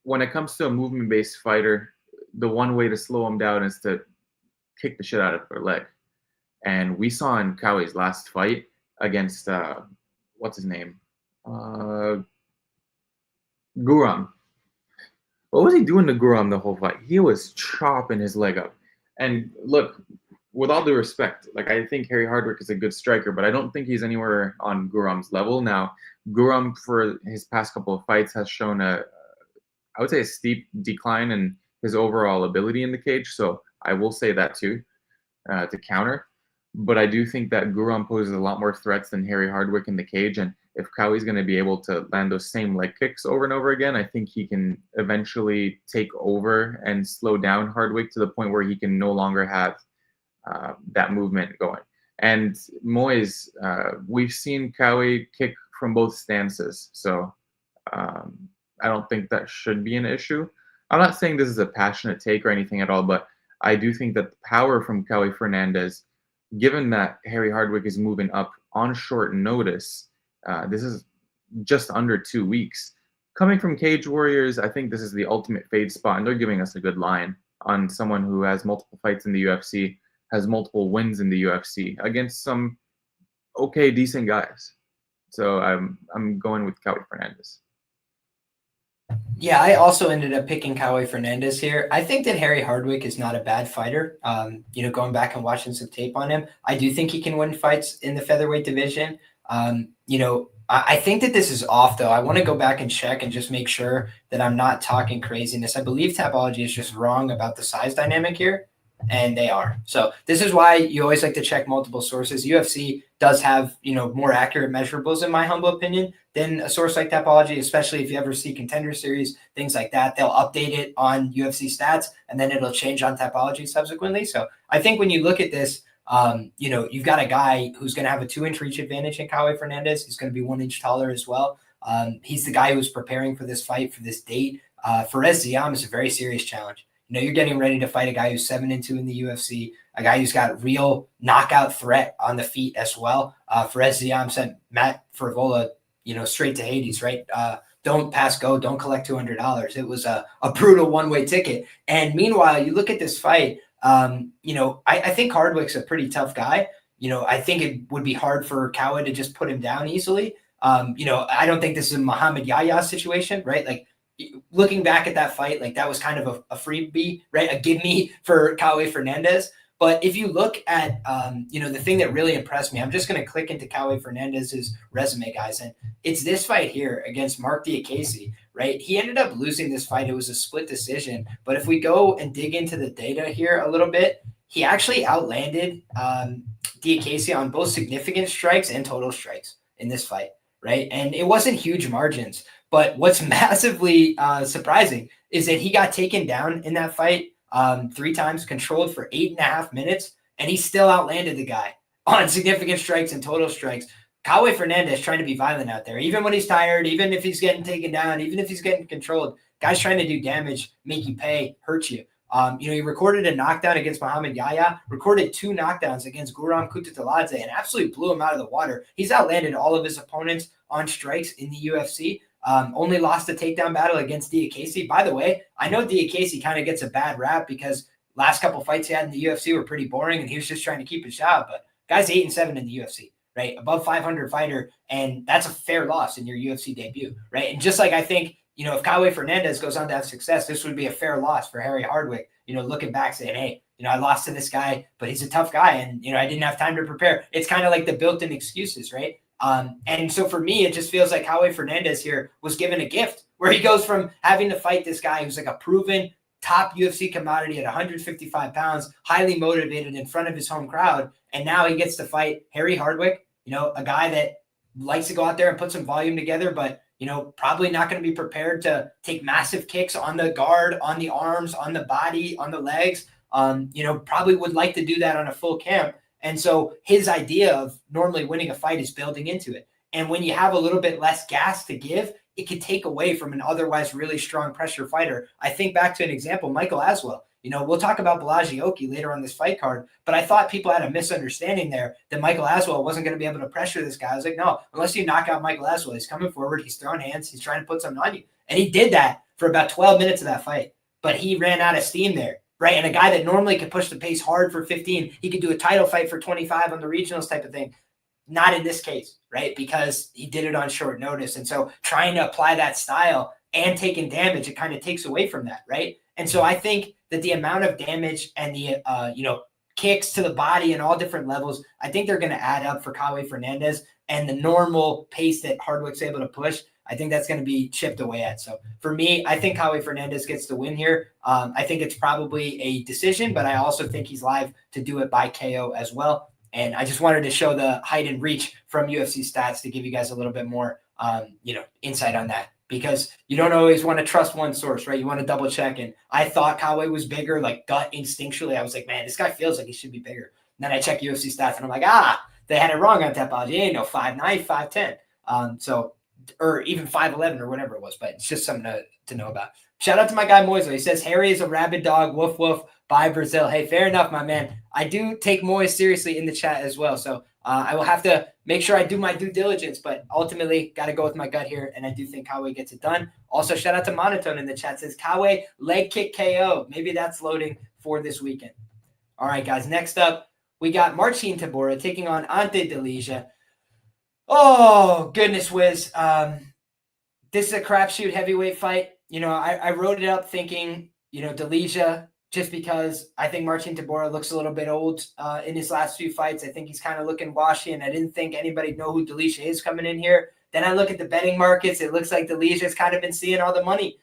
when it comes to a movement-based fighter, the one way to slow them down is to kick the shit out of their leg. And we saw in Kaui's last fight against, what's his name? Guram. What was he doing to Guram the whole fight? He was chopping his leg up. And look, with all due respect, like I think Harry Hardwick is a good striker, but I don't think he's anywhere on Guram's level. Now, Guram for his past couple of fights has shown I would say a steep decline in his overall ability in the cage. So I will say that too, to counter. But I do think that Guram poses a lot more threats than Harry Hardwick in the cage. And if Kaui's going to be able to land those same leg kicks over and over again, I think he can eventually take over and slow down Hardwick to the point where he can no longer have that movement going. And Moyes, we've seen Kaui kick from both stances. So I don't think that should be an issue. I'm not saying this is a passionate take or anything at all, but I do think that the power from Caio Fernandes, given that Harry Hardwick is moving up on short notice, this is just under 2 weeks. Coming from Cage Warriors, I think this is the ultimate fade spot, and they're giving us a good line on someone who has multiple fights in the UFC, has multiple wins in the UFC against some okay, decent guys. So I'm going with Caio Fernandes. Yeah, I also ended up picking Caio Fernandes here. I think that Harry Hardwick is not a bad fighter. Going back and watching some tape on him, I do think he can win fights in the featherweight division. I think that this is off, though. I want to go back and check and just make sure that I'm not talking craziness. I believe Tapology is just wrong about the size dynamic here, and they are. So this is why you always like to check multiple sources. UFC does have, more accurate measurables, in my humble opinion, than a source like Tapology, especially if you ever see Contender Series, things like that. They'll update it on UFC stats, and then it'll change on Tapology subsequently. So I think when you look at this, you've got a guy who's going to have a 2-inch reach advantage in Caio Fernandes. He's going to be 1 inch taller as well. He's the guy who's preparing for this fight, for this date. Fares Ziam is a very serious challenge. You're getting ready to fight a guy who's 7-2 in the UFC, a guy who's got real knockout threat on the feet as well. Fares Ziam sent Matt Favola, straight to Hades, right? Don't pass go, don't collect $200. It was a brutal one-way ticket. And meanwhile, you look at this fight, I think Hardwick's a pretty tough guy. I think it would be hard for Caio to just put him down easily. I don't think this is a Muhammad Yahya situation, right? Like, looking back at that fight, like that was kind of a freebie, right? A give me for Caio Fernandes. But if you look at, the thing that really impressed me, I'm just going to click into Caio Fernandes's resume, guys. And it's this fight here against Mark Diakese, right? He ended up losing this fight. It was a split decision. But if we go and dig into the data here a little bit, he actually outlanded Diakese on both significant strikes and total strikes in this fight, right? And it wasn't huge margins. But what's massively surprising is that he got taken down in that fight 3 times, controlled for 8.5 minutes, and he still outlanded the guy on significant strikes and total strikes. Caio Fernandes trying to be violent out there, even when he's tired, even if he's getting taken down, even if he's getting controlled. Guy's trying to do damage, make you pay, hurt you. He recorded a knockdown against Muhammad Yahya, recorded 2 knockdowns against Guram Kutateladze, and absolutely blew him out of the water. He's outlanded all of his opponents on strikes in the UFC. Only lost a takedown battle against Diakese. By the way, I know Diakese kind of gets a bad rap because last couple fights he had in the UFC were pretty boring and he was just trying to keep his job. But guy's 8-7 in the UFC, right? Above 500 fighter, and that's a fair loss in your UFC debut, right? And just like I think, if Caio Fernandes goes on to have success, this would be a fair loss for Harry Hardwick, looking back saying, hey, I lost to this guy, but he's a tough guy, and I didn't have time to prepare. It's kind of like the built-in excuses, right? And so for me, it just feels like Howie Fernandes here was given a gift where he goes from having to fight this guy who's like a proven top UFC commodity at 155 pounds, highly motivated in front of his home crowd, and now he gets to fight Harry Hardwick, a guy that likes to go out there and put some volume together, but probably not going to be prepared to take massive kicks on the guard, on the arms, on the body, on the legs. Probably would like to do that on a full camp. And so his idea of normally winning a fight is building into it. And when you have a little bit less gas to give, it could take away from an otherwise really strong pressure fighter. I think back to an example, Michael Aswell. We'll talk about Balaji later on this fight card, but I thought people had a misunderstanding there that Michael Aswell wasn't going to be able to pressure this guy. I was like, no, unless you knock out Michael Aswell, he's coming forward, he's throwing hands, he's trying to put something on you. And he did that for about 12 minutes of that fight, but he ran out of steam there, right? And a guy that normally could push the pace hard for 15, he could do a title fight for 25 on the regionals type of thing. Not in this case, right? Because he did it on short notice. And so trying to apply that style and taking damage, it kind of takes away from that, right? And so I think that the amount of damage and the, kicks to the body and all different levels, I think they're going to add up for Howie Fernandes, and the normal pace that Hardwick's able to push, I think that's going to be chipped away at. So for me, I think Howie Fernandes gets the win here. I think it's probably a decision, but I also think he's live to do it by KO as well. And I just wanted to show the height and reach from UFC stats to give you guys a little bit more, insight on that, because you don't always want to trust one source, right? You want to double check. And I thought Howie was bigger, like gut instinctually. I was like, man, this guy feels like he should be bigger. And then I check UFC stats and I'm like, they had it wrong on Tapology. He ain't no 5'9", 5'10". Or even 5'11" or whatever it was, but it's just something to know about. Shout out to my guy Moiso. He says, Harry is a rabid dog, woof, woof, bye Brazil. Hey, fair enough, my man. I do take Moise seriously in the chat as well. So I will have to make sure I do my due diligence, but ultimately got to go with my gut here. And I do think Kawe gets it done. Also, shout out to Monotone in the chat, says Kawe leg kick KO. Maybe that's loading for this weekend. All right, guys. Next up, we got Marcin Tybura taking on Ante Delija. Oh, goodness whiz. This is a crapshoot heavyweight fight. I wrote it up thinking, Delija, just because I think Marcin Tybura looks a little bit old in his last few fights. I think he's kind of looking washy, and I didn't think anybody know who Delija is coming in here. Then I look at the betting markets. It looks like Delija's kind of been seeing all the money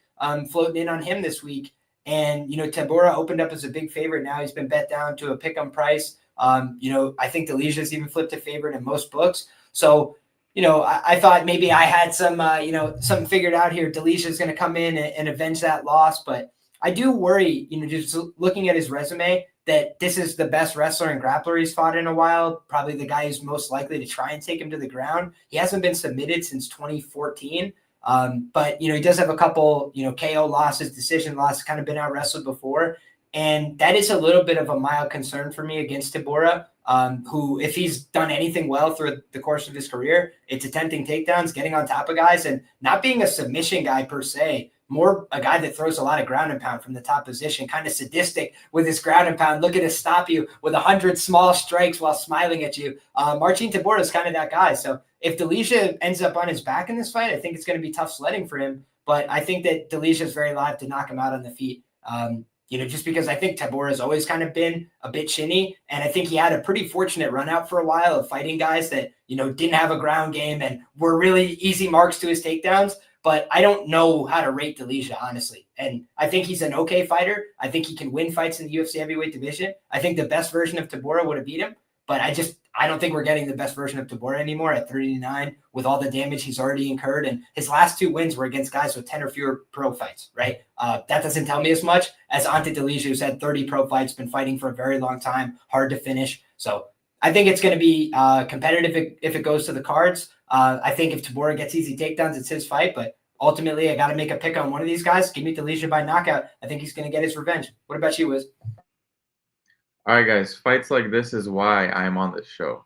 floating in on him this week. And, Tybura opened up as a big favorite. Now he's been bet down to a pick-em price. I think Delija's even flipped a favorite in most books. So, I thought maybe I had some, something figured out here. Delicia's going to come in and avenge that loss. But I do worry, just looking at his resume, that this is the best wrestler and grappler he's fought in a while. Probably the guy who's most likely to try and take him to the ground. He hasn't been submitted since 2014. But, he does have a couple, KO losses, decision losses, kind of been out wrestled before. And that is a little bit of a mild concern for me against Tybura. Who, if he's done anything well through the course of his career, it's attempting takedowns, getting on top of guys, and not being a submission guy per se, more a guy that throws a lot of ground and pound from the top position, kind of sadistic with his ground and pound, looking to stop you with 100 small strikes while smiling at you. Marcin Tybura is kind of that guy. So if Delija ends up on his back in this fight, I think it's going to be tough sledding for him. But I think that Delija is very live to knock him out on the feet. Just because I think Tybura has always kind of been a bit shinny. And I think he had a pretty fortunate run out for a while of fighting guys that, didn't have a ground game and were really easy marks to his takedowns. But I don't know how to rate Delija, honestly. And I think he's an okay fighter. I think he can win fights in the UFC heavyweight division. I think the best version of Tybura would have beat him. But I don't think we're getting the best version of Tybura anymore at 39 with all the damage he's already incurred. And his last two wins were against guys with 10 or fewer pro fights, right? That doesn't tell me as much as Ante Delija, who's had 30 pro fights, been fighting for a very long time, hard to finish. So I think it's going to be competitive if it goes to the cards. I think if Tybura gets easy takedowns, it's his fight. But ultimately, I got to make a pick on one of these guys. Give me Delija by knockout. I think he's going to get his revenge. What about you, Wiz? All right, guys, fights like this is why I am on this show.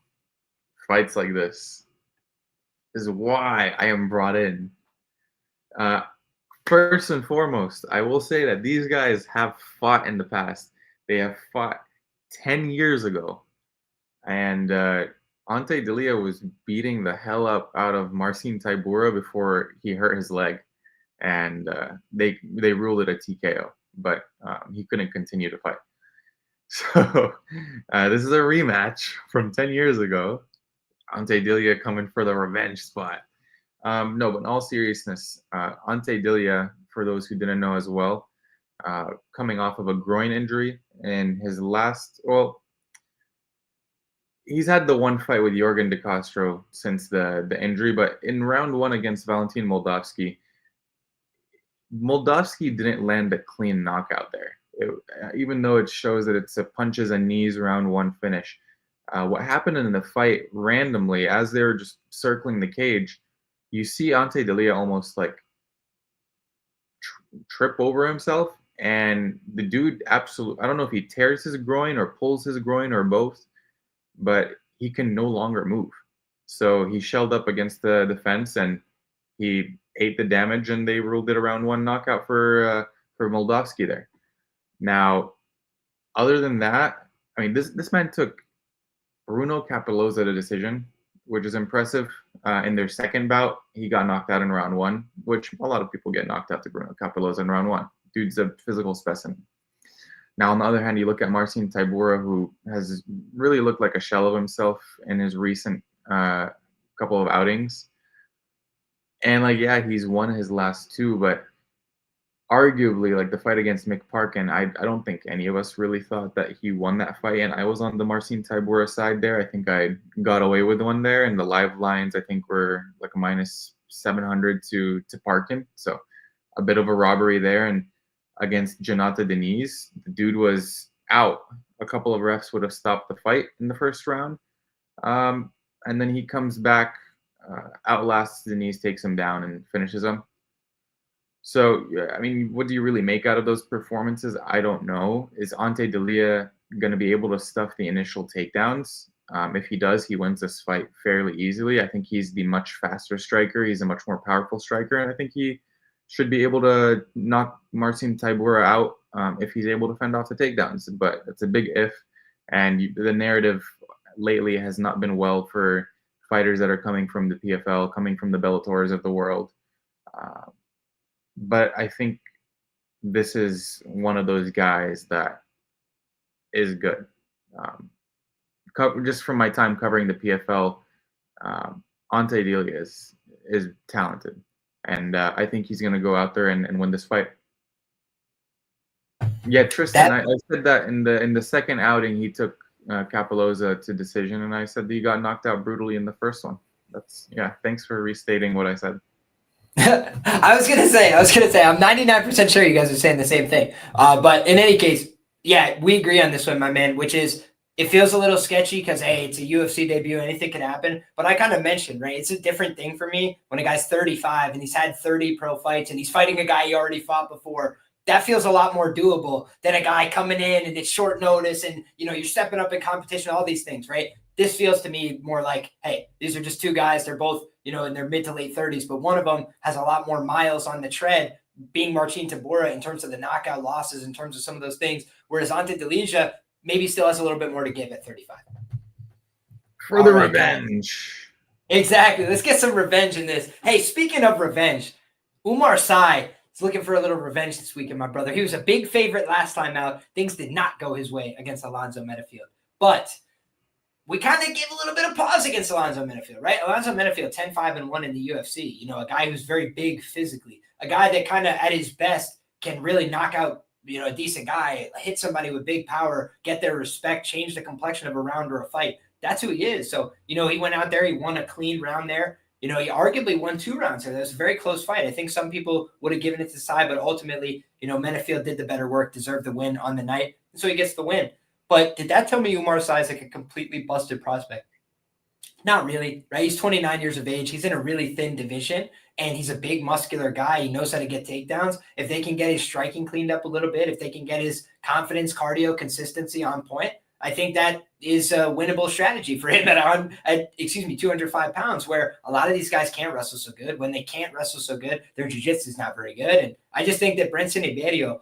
Fights like this is why I am brought in. First and foremost, I will say that these guys have fought in the past. They have fought 10 years ago. And Ante Delija was beating the hell up out of Marcin Tybura before he hurt his leg. And they ruled it a TKO, but he couldn't continue to fight. So this is a rematch from 10 years ago. Ante Delija coming for the revenge spot. No, but in all seriousness, Ante Delija, for those who didn't know as well, coming off of a groin injury in his last, well, he's had the one fight with Jorgen De Castro since the injury, but in round one against Valentin Moldavsky, Moldavsky didn't land a clean knockout there. Even though it shows that it's a punches and knees round one finish. What happened in the fight randomly, as they were just circling the cage, you see Ante Delija almost like trip over himself, and the dude absolutely, I don't know if he tears his groin or pulls his groin or both, but he can no longer move. So he shelled up against the fence and he ate the damage, and they ruled it a round one knockout for Moldavsky there. Now, other than that, I mean, this man took Bruno Capelloza to decision, which is impressive. In their second bout, he got knocked out in round one, which a lot of people get knocked out to Bruno Capelloza in round one. Dude's a physical specimen. Now, on the other hand, you look at Marcin Tybura, who has really looked like a shell of himself in his recent couple of outings. And, like, yeah, he's won his last two, but arguably, like, the fight against Mick Parkin, I don't think any of us really thought that he won that fight, and I was on the Marcin Tybura side there. I think I got away with one there, and the live lines, I think, were like a minus 700 to Parkin, so a bit of a robbery there. And against Jonata Deniz, the dude was out. A couple of refs would have stopped the fight in the first round, and then he comes back, outlasts Deniz, takes him down, and finishes him. So, I mean, what do you really make out of those performances? I don't know. Is Ante Delija going to be able to stuff the initial takedowns? If he does, he wins this fight fairly easily. I think he's the much faster striker. He's a much more powerful striker, and I think he should be able to knock Marcin Tybura out if he's able to fend off the takedowns. But it's a big if, and the narrative lately has not been well for fighters that are coming from the PFL, coming from the Bellators of the world. But I think this is one of those guys that is good. Just from my time covering the PFL, Ante Delija is talented. And I think he's going to go out there and win this fight. Yeah, Tristan, I said that in the second outing, he took Capelloza to decision, and I said that he got knocked out brutally in the first one. Thanks for restating what I said. I was gonna say, I'm 99% sure you guys are saying the same thing. But in any case, yeah, we agree on this one, my man, which is it feels a little sketchy because, hey, it's a UFC debut, anything can happen. But I kind of mentioned, right, it's a different thing for me when a guy's 35 and he's had 30 pro fights and he's fighting a guy he already fought before. That feels a lot more doable than a guy coming in and it's short notice and, you're stepping up in competition, all these things, right? This feels to me more like, hey, these are just two guys. They're both, in their mid to late 30s, but one of them has a lot more miles on the tread, being Marcin Tybura in terms of the knockout losses, in terms of some of those things, whereas Ante Delija maybe still has a little bit more to give at 35. For the revenge. Exactly. Let's get some revenge in this. Hey, speaking of revenge, Umar Sy is looking for a little revenge this weekend, my brother. He was a big favorite last time out. Things did not go his way against Alonzo Metafield. But we kind of give a little bit of pause against Alonzo Metafield, right? Alonzo Metafield, 10-5-1 in the UFC. A guy who's very big physically. A guy that kind of at his best can really knock out, a decent guy, hit somebody with big power, get their respect, change the complexion of a round or a fight. That's who he is. So, he went out there, he won a clean round there. He arguably won 2 rounds there. That was a very close fight. I think some people would have given it to Sy, but ultimately, Metafield did the better work, deserved the win on the night. And so he gets the win. But did that tell me Umar Sy is like a completely busted prospect? Not really, right? He's 29 years of age. He's in a really thin division, and he's a big, muscular guy. He knows how to get takedowns. If they can get his striking cleaned up a little bit, if they can get his confidence, cardio, consistency on point, I think that is a winnable strategy for him at 205 pounds, where a lot of these guys can't wrestle so good. When they can't wrestle so good, their jiu-jitsu is not very good. And I just think that Brenson Ribeiro,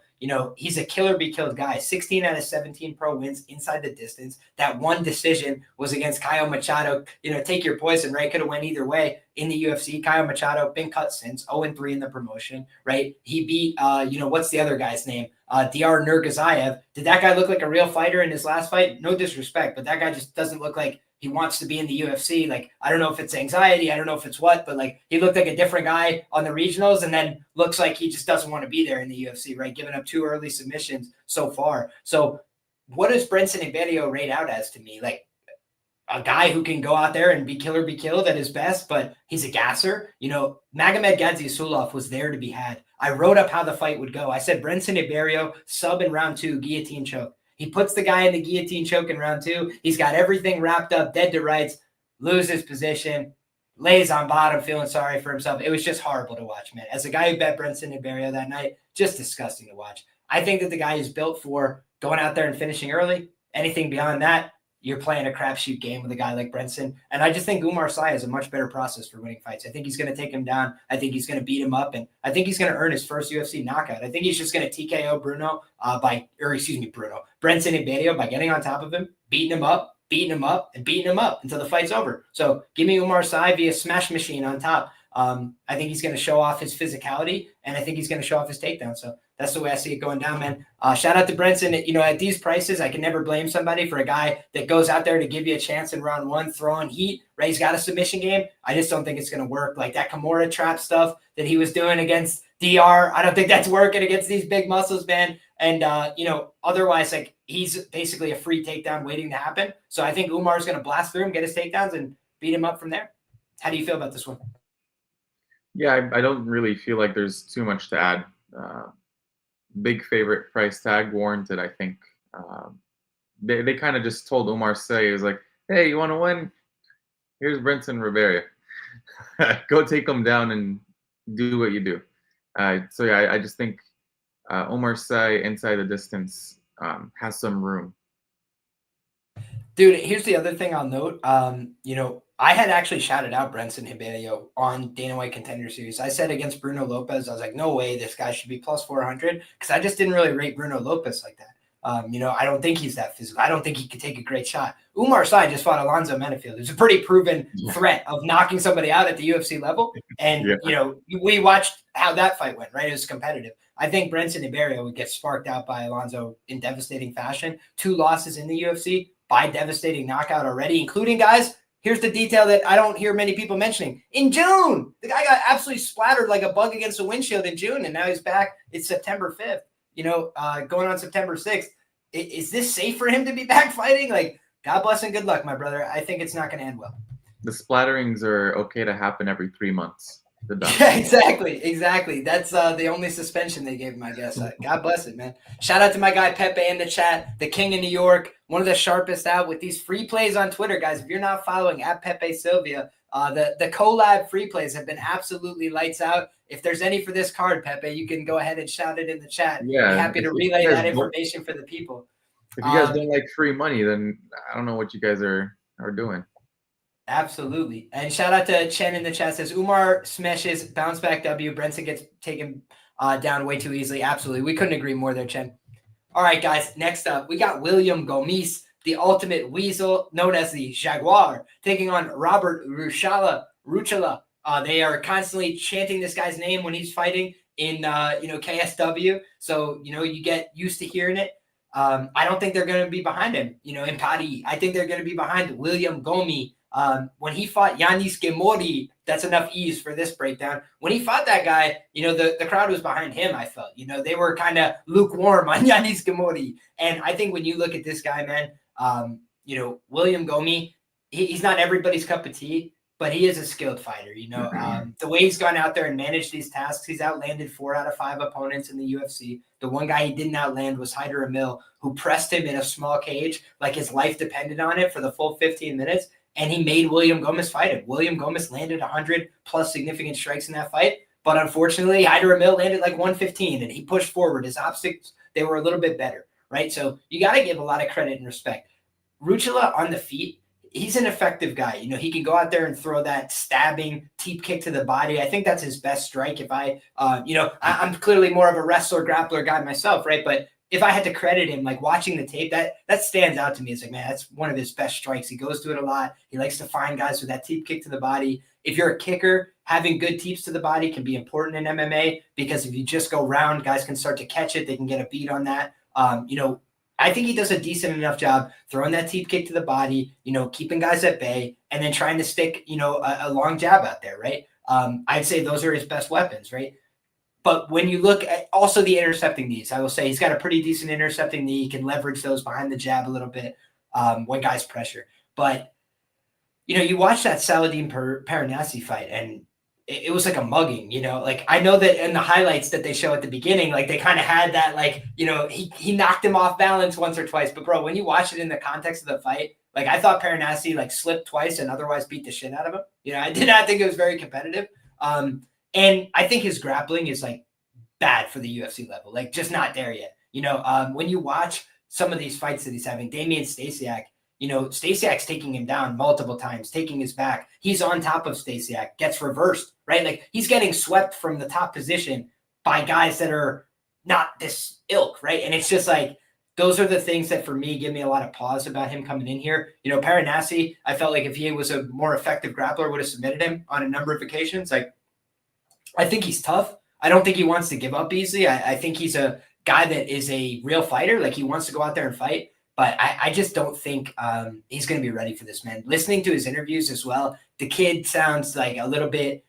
he's a killer be killed guy. 16 out of 17 pro wins inside the distance. That one decision was against Caio Machado. Take your poison, right? Could have went either way in the UFC. Caio Machado been cut since 0-3 in the promotion, right? He beat what's the other guy's name? Dr. Nurgazayev. Did that guy look like a real fighter in his last fight? No disrespect, but that guy just doesn't look like he wants to be in the UFC. Like, I don't know if it's anxiety, I don't know if it's what, but like he looked like a different guy on the regionals, and then looks like he just doesn't want to be there in the UFC, right? Giving up 2 early submissions so far. So what does Brentson Imavov rate out as to me? Like a guy who can go out there and be killed at his best, but he's a gasser. Magomed Gadzhiesulov was there to be had. I wrote up how the fight would go. I said Brentson Imavov sub in round 2, guillotine choke. He puts the guy in the guillotine choke in round 2. He's got everything wrapped up, dead to rights, loses position, lays on bottom, feeling sorry for himself. It was just horrible to watch, man. As a guy who bet Brentson Imavov that night, just disgusting to watch. I think that the guy is built for going out there and finishing early. Anything beyond that, you're playing a crapshoot game with a guy like Brentson. And I just think Umar Sy is a much better process for winning fights. I think he's going to take him down. I think he's going to beat him up. And I think he's going to earn his first UFC knockout. I think he's just going to TKO Brentson Imavov by getting on top of him, beating him up, and beating him up until the fight's over. So give me Umar Sy via smash machine on top. I think he's going to show off his physicality, and I think he's going to show off his takedown. So that's the way I see it going down, man. Shout out to Brentson. At these prices, I can never blame somebody for a guy that goes out there to give you a chance in round 1, throwing heat, right? He's got a submission game. I just don't think it's going to work. Like that Kimura trap stuff that he was doing against DR, I don't think that's working against these big muscles, man. And, otherwise, like he's basically a free takedown waiting to happen. So I think Umar's going to blast through him, get his takedowns, and beat him up from there. How do you feel about this one? Yeah, I don't really feel like there's too much to add. Big favorite price tag warranted, I think. They kind of just told Umar Sy, it was like, hey, you want to win? Here's Brentson Ribeiro. Go take him down and do what you do. So yeah, I just think Umar Sy inside the distance has some room. Dude, here's the other thing I'll note. I had actually shouted out Brentson Imavov on Dana White Contender Series. I said against Bruno Lopez, I was like, no way this guy should be plus 400, because I just didn't really rate Bruno Lopez like that. I don't think he's that physical. I don't think he could take a great shot. Umar Sy just fought Alonzo Menefield. There's a pretty proven threat of knocking somebody out at the UFC level. And, we watched how that fight went, right? It was competitive. I think Brentson Imavov would get sparked out by Alonzo in devastating fashion. 2 losses in the UFC by devastating knockout already, including guys. Here's the detail that I don't hear many people mentioning. In June, the guy got absolutely splattered like a bug against a windshield in June, and now he's back. It's September 5th, going on September 6th. Is this safe for him to be back fighting? Like, God bless and good luck, my brother. I think it's not going to end well. The splatterings are okay to happen every 3 months. Yeah, exactly. That's the only suspension they gave him, I guess. God bless it, man. Shout out to my guy Pepe in the chat, the king of New York, one of the sharpest out with these free plays on Twitter, guys. If you're not following at Pepe Sylvia, the collab free plays have been absolutely lights out. If there's any for this card, Pepe, you can go ahead and shout it in the chat. Yeah, I'm happy to relay that information for the people. If you guys don't like free money, then I don't know what you guys are doing. Absolutely. And shout out to Chen in the chat, says Umar smashes bounce back W. Brentson gets taken down way too easily. Absolutely. We couldn't agree more there, Chen. All right, guys. Next up, we got William Gomis, the ultimate weasel, known as the Jaguar, taking on Robert Ruchala. They are constantly chanting this guy's name when he's fighting in KSW. So, you get used to hearing it. I don't think they're going to be behind him, in Paris. I think they're going to be behind William Gomis. When he fought Yanis Gemori, that's enough ease for this breakdown. When he fought that guy, the crowd was behind him, I felt. They were kind of lukewarm on Yanis Gemori. And I think when you look at this guy, man, William Gomis, he's not everybody's cup of tea, but he is a skilled fighter. The way he's gone out there and managed these tasks, he's outlanded 4 out of 5 opponents in the UFC. The one guy he didn't outland was Hyder Emil, who pressed him in a small cage like his life depended on it for the full 15 minutes. And he made William Gomis fight him. William Gomis landed 100+ significant strikes in that fight. But unfortunately, Hyder Emil landed like 115, and he pushed forward. His optics, they were a little bit better, right? So you got to give a lot of credit and respect. Ruchala on the feet, he's an effective guy. You know, he can go out there and throw that stabbing teep kick to the body. I think that's his best strike. If I'm clearly more of a wrestler, grappler guy myself, right? But if I had to credit him, like watching the tape, that stands out to me. It's like, man, that's one of his best strikes. He goes to it a lot. He likes to find guys with that teep kick to the body. If you're a kicker, having good teeps to the body can be important in MMA, because if you just go round, guys can start to catch it. They can get a beat on that. I think he does a decent enough job throwing that teep kick to the body, keeping guys at bay, and then trying to stick, a long jab out there, right? I'd say those are his best weapons, right? But when you look at also the intercepting knees, I will say he's got a pretty decent intercepting knee. He can leverage those behind the jab a little bit when guys pressure. But, you watch that Saladin Paranasi fight, and it was like a mugging, like I know that in the highlights that they show at the beginning, like they kind of had that, like, he knocked him off balance once or twice. But bro, when you watch it in the context of the fight, like I thought Paranasi like slipped twice and otherwise beat the shit out of him. I did not think it was very competitive. And I think his grappling is like bad for the UFC level, like just not there yet. When you watch some of these fights that he's having, Damian Stasiak, Stasiak's taking him down multiple times, taking his back. He's on top of Stasiak, gets reversed, right? Like he's getting swept from the top position by guys that are not this ilk, right? And it's just like, those are the things that for me give me a lot of pause about him coming in here. Paranasi, I felt like if he was a more effective grappler, would have submitted him on a number of occasions. Like, I think he's tough. I don't think he wants to give up easily. I think he's a guy that is a real fighter. Like he wants to go out there and fight. But I just don't think he's going to be ready for this, man. Listening to his interviews as well, the kid sounds like a little bit,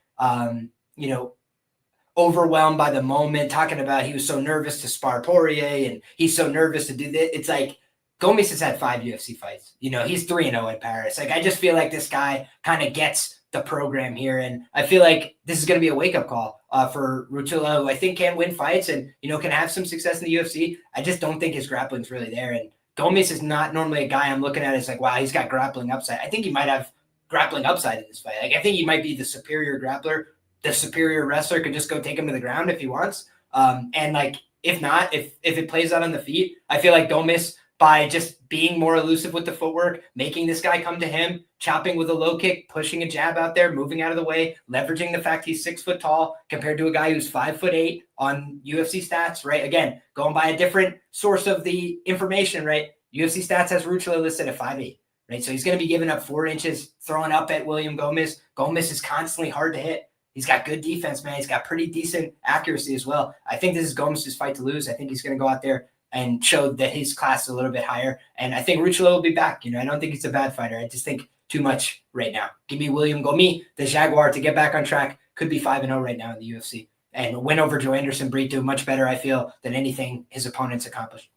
overwhelmed by the moment, talking about he was so nervous to spar Poirier and he's so nervous to do this. It's like Gomis has had 5 UFC fights. He's 3-0 in Paris. Like I just feel like this guy kind of gets the program here. And I feel like this is going to be a wake-up call for Ruchala, who I think can win fights and, can have some success in the UFC. I just don't think his grappling's really there. And Gomis is not normally a guy I'm looking at as like, wow, he's got grappling upside. I think he might have grappling upside in this fight. Like, I think he might be the superior grappler. The superior wrestler could just go take him to the ground if he wants. And like, if not, if it plays out on the feet, I feel like Gomis, by just being more elusive with the footwork, making this guy come to him, chopping with a low kick, pushing a jab out there, moving out of the way, leveraging the fact he's 6 foot tall compared to a guy who's 5'8" on UFC stats, right? Again, going by a different source of the information, right? UFC stats has Ruchala listed at 5'8", right? So he's going to be giving up 4 inches, throwing up at William Gomis. Gomis is constantly hard to hit. He's got good defense, man. He's got pretty decent accuracy as well. I think this is Gomis' fight to lose. I think he's going to go out there and show that his class is a little bit higher. And I think Ruchala will be back. I don't think he's a bad fighter. I just think too much right now. Give me William Gomis, the Jaguar, to get back on track. Could be 5-0 right now in the UFC. And win over Joe Anderson Brito, much better, I feel, than anything his opponents accomplished.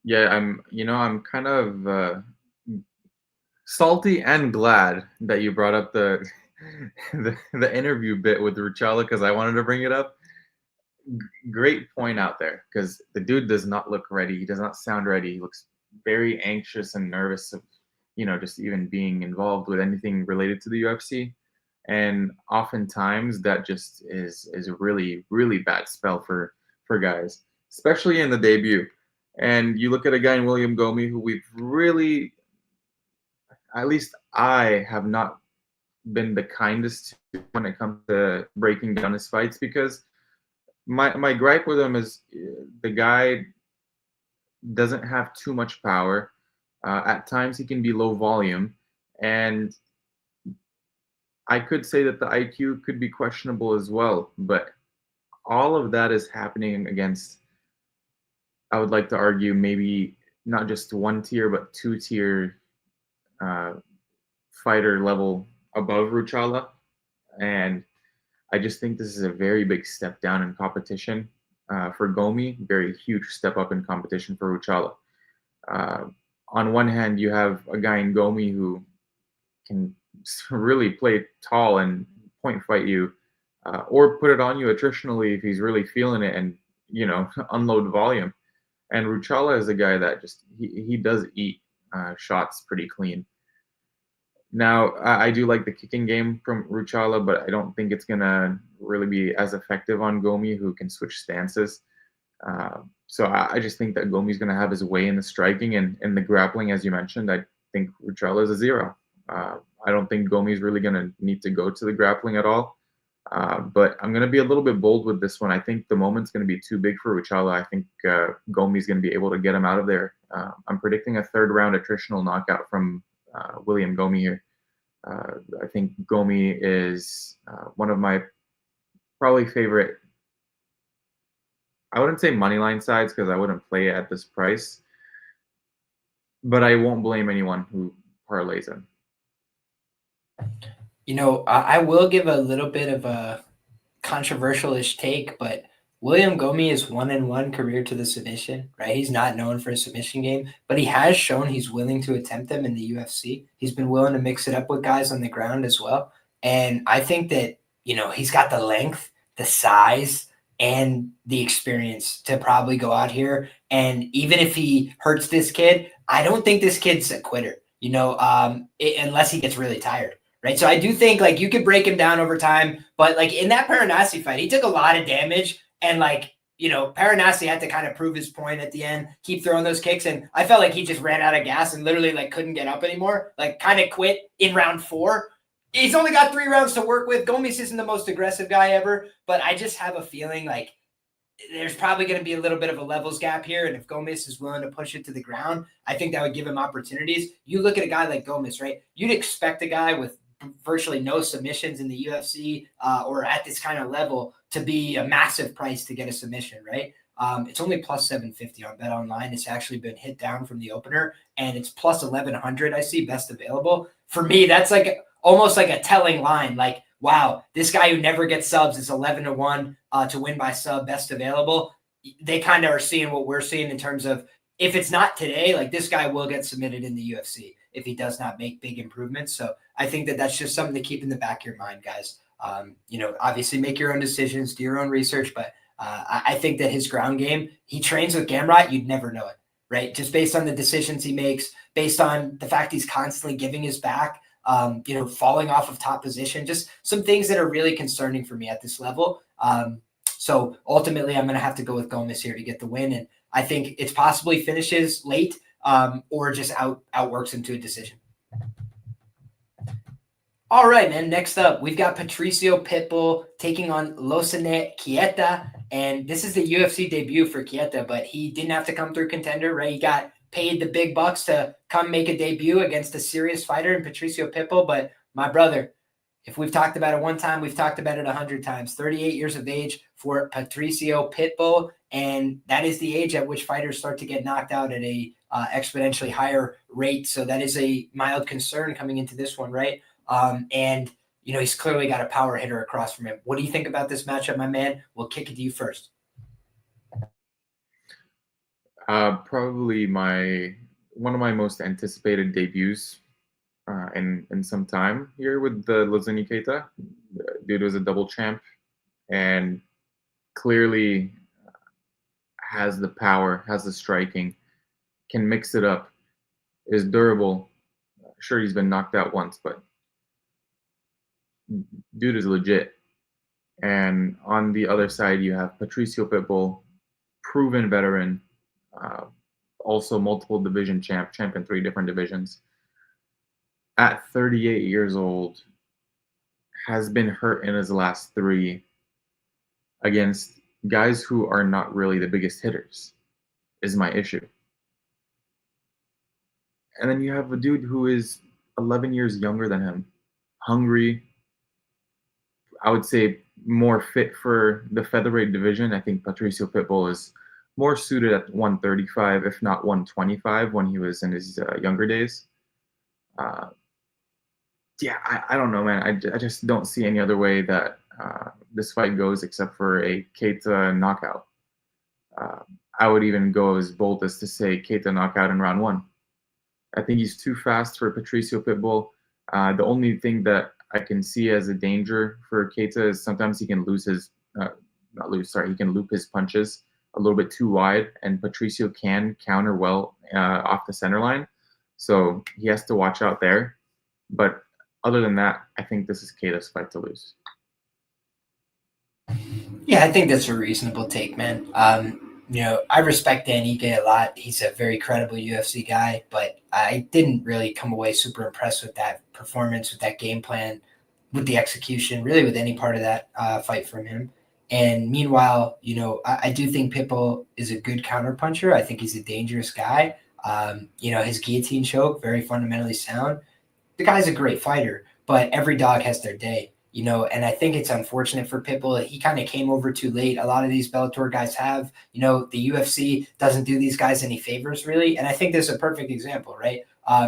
Yeah, I'm kind of salty and glad that you brought up the interview bit with Ruchala, because I wanted to bring it up. Great point out there, because the dude does not look ready. He does not sound ready. He looks very anxious and nervous of, just even being involved with anything related to the UFC. And oftentimes that just is a really, really bad spell for guys, especially in the debut. And you look at a guy in William Gomis who we've really, at least I have not been the kindest to when it comes to breaking down his fights, because my gripe with him is the guy doesn't have too much power. At times he can be low volume, and I could say that the IQ could be questionable as well. But all of that is happening against, I would like to argue, maybe not just 1 tier, but 2 tier fighter level above Ruchala. And I just think this is a very big step down in competition for Gomis, very huge step up in competition for Ruchala. On one hand, you have a guy in Gomis who can really play tall and point fight you, or put it on you attritionally if he's really feeling it and, unload volume. And Ruchala is a guy that just, he does eat shots pretty clean. Now, I do like the kicking game from Ruchala, but I don't think it's going to really be as effective on Gomis, who can switch stances. So I just think that Gomis is going to have his way in the striking and in the grappling, as you mentioned. think Ruchala is a 0. I don't think Gomis is really going to need to go to the grappling at all. But I'm going to be a little bit bold with this one. I think the moment's going to be too big for Ruchala. I think Gomis is going to be able to get him out of there. I'm predicting a third-round attritional knockout from William Gomis here. I think Gomis is one of my probably favorite, I wouldn't say moneyline sides because I wouldn't play it at this price, but I won't blame anyone who parlays him. You know, I will give a little bit of a controversial-ish take, but William Gomis is 1-1 career to the submission, right? He's not known for a submission game, but he has shown he's willing to attempt them in the UFC. He's been willing to mix it up with guys on the ground as well. And I think that, you know, he's got the length, the size, and the experience to probably go out here. And even if he hurts this kid, I don't think this kid's a quitter, you know, unless he gets really tired. Right. So I do think like you could break him down over time, but like in that Fernandes fight, he took a lot of damage and like, you know, Fernandes had to kind of prove his point at the end, keep throwing those kicks. And I felt like he just ran out of gas and literally like couldn't get up anymore, like kind of quit in round 4. He's only got 3 rounds to work with. Gomis isn't the most aggressive guy ever, but I just have a feeling like there's probably going to be a little bit of a levels gap here. And if Gomis is willing to push it to the ground, I think that would give him opportunities. You look at a guy like Gomis, right? You'd expect a guy with virtually no submissions in the UFC or at this kind of level to be a massive price to get a submission, right? It's only plus 750 on Bet Online. It's actually been hit down from the opener, and it's plus 1100. I see best available. For me, that's like almost like a telling line. Like, wow, this guy who never gets subs is 11-1 to win by sub, best available. They kind of are seeing what we're seeing in terms of if it's not today, like this guy will get submitted in the UFC if he does not make big improvements. So I think that that's just something to keep in the back of your mind, guys. You know, obviously make your own decisions, do your own research, but I think that his ground game, he trains with Gamrot, you'd never know it, right? Just based on the decisions he makes, based on the fact he's constantly giving his back, you know, falling off of top position, just some things that are really concerning for me at this level. So ultimately, I'm going to have to go with Gomis here to get the win. And I think it's possibly finishes late or just outworks him to a decision. All right, man. Next up, we've got Patricio Pitbull taking on Losene Keita. And this is the UFC debut for Keita, but he didn't have to come through contender, right? He got paid the big bucks to come make a debut against a serious fighter in Patricio Pitbull. But my brother, if we've talked about it one time, we've talked about it 100 times. 38 years of age for Patricio Pitbull, and that is the age at which fighters start to get knocked out at a exponentially higher rate. So that is a mild concern coming into this one, right? And, you know, he's clearly got a power hitter across from him. What do you think about this matchup, my man? We'll kick it to you first. Probably one of my most anticipated debuts in some time here with the Losene Keita. Dude was a double champ and clearly has the power, has the striking, can mix it up, is durable. Sure, he's been knocked out once, but dude is legit. And on the other side, you have Patricio Pitbull, proven veteran, also multiple division champ in 3 different divisions. At 38 years old, has been hurt in his last 3 against guys who are not really the biggest hitters, is my issue. And then you have a dude who is 11 years younger than him, hungry, I would say more fit for the featherweight division. I think Patricio Pitbull is more suited at 135, if not 125, when he was in his younger days. Yeah, I don't know, man. I just don't see any other way that this fight goes except for a Keita knockout. I would even go as bold as to say Keita knockout in round 1. I think he's too fast for Patricio Pitbull. The only thing that I can see as a danger for Keita is sometimes he can he can loop his punches a little bit too wide, and Patricio can counter well off the center line. So he has to watch out there. But other than that, I think this is Keita's fight to lose. Yeah, I think that's a reasonable take, man. I respect Dan Ige a lot. He's a very credible UFC guy, but I didn't really come away super impressed with that performance, with that game plan, with the execution, really with any part of that fight from him. And meanwhile, I do think Pitbull is a good counterpuncher. I think he's a dangerous guy. His guillotine choke, very fundamentally sound. The guy's a great fighter, but every dog has their day. And I think it's unfortunate for Pitbull that he kind of came over too late. A lot of these Bellator guys have, the UFC doesn't do these guys any favors really. And I think this is a perfect example, right?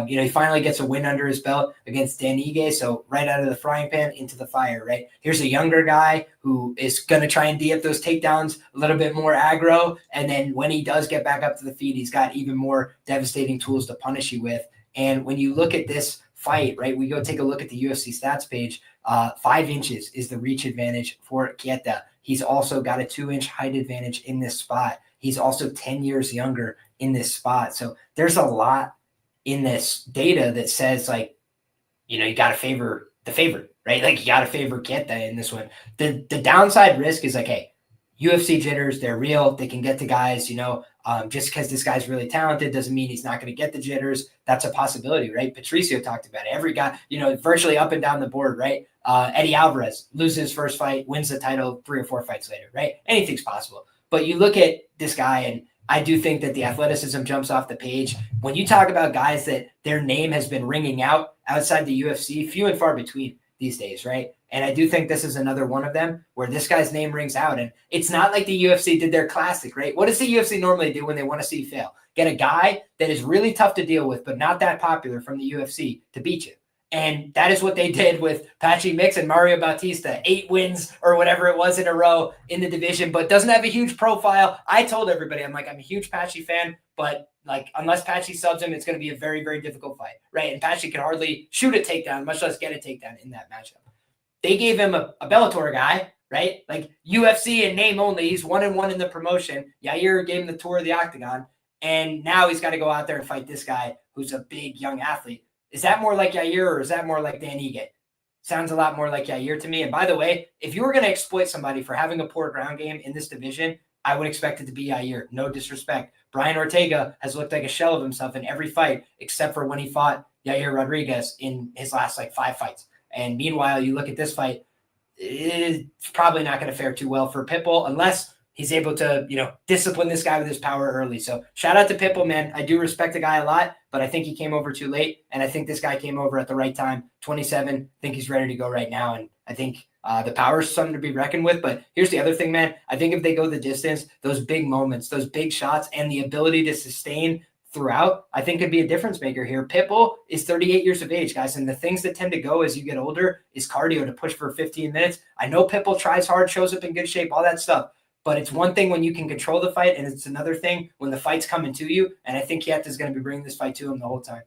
He finally gets a win under his belt against Dan Ige. So right out of the frying pan into the fire, right? Here's a younger guy who is going to try and D up those takedowns a little bit more aggro. And then when he does get back up to the feet, he's got even more devastating tools to punish you with. And when you look at this fight, right, we go take a look at the UFC stats page. 5 inches is the reach advantage for Keita. He's also got a 2-inch height advantage in this spot. He's also 10 years younger in this spot. So there's a lot in this data that says, like, you got to favor the favorite, right? Like, you got to favor Keita in this one. The downside risk is like, hey, UFC jitters, they're real. They can get to guys, just because this guy's really talented doesn't mean he's not going to get the jitters. That's a possibility, right? Patricio talked about it. Every guy, virtually up and down the board, right? Eddie Alvarez loses his first fight, wins the title 3 or 4 fights later, right? Anything's possible. But you look at this guy, and I do think that the athleticism jumps off the page. When you talk about guys that their name has been ringing out outside the UFC, few and far between these days, right? And I do think this is another one of them where this guy's name rings out. And it's not like the UFC did their classic, right? What does the UFC normally do when they want to see you fail? Get a guy that is really tough to deal with, but not that popular from the UFC to beat you. And that is what they did with Patchy Mix and Mario Bautista. 8 wins or whatever it was in a row in the division, but doesn't have a huge profile. I told everybody, I'm a huge Patchy fan, but unless Patchy subs him, it's going to be a very, very difficult fight, right? And Patchy could hardly shoot a takedown, much less get a takedown in that matchup. They gave him a Bellator guy, right? Like UFC and name only. He's 1-1 in the promotion. Yair gave him the tour of the octagon. And now he's got to go out there and fight this guy who's a big young athlete. Is that more like Yair or is that more like Dan Ige? Sounds a lot more like Yair to me. And by the way, if you were going to exploit somebody for having a poor ground game in this division, I would expect it to be Yair. No disrespect. Brian Ortega has looked like a shell of himself in every fight except for when he fought Yair Rodriguez in his last 5 fights. And meanwhile, you look at this fight, it's probably not going to fare too well for Pitbull unless he's able to, discipline this guy with his power early. So shout out to Pitbull, man. I do respect the guy a lot, but I think he came over too late. And I think this guy came over at the right time. 27, I think he's ready to go right now. And I think the power is something to be reckoned with. But here's the other thing, man. I think if they go the distance, those big moments, those big shots, and the ability to sustain throughout, I think could be a difference maker here. Pitbull is 38 years of age, guys, and the things that tend to go as you get older is cardio to push for 15 minutes. I know Pitbull tries hard, shows up in good shape, all that stuff, but it's one thing when you can control the fight, and it's another thing when the fight's coming to you, and I think Keita is going to be bringing this fight to him the whole time.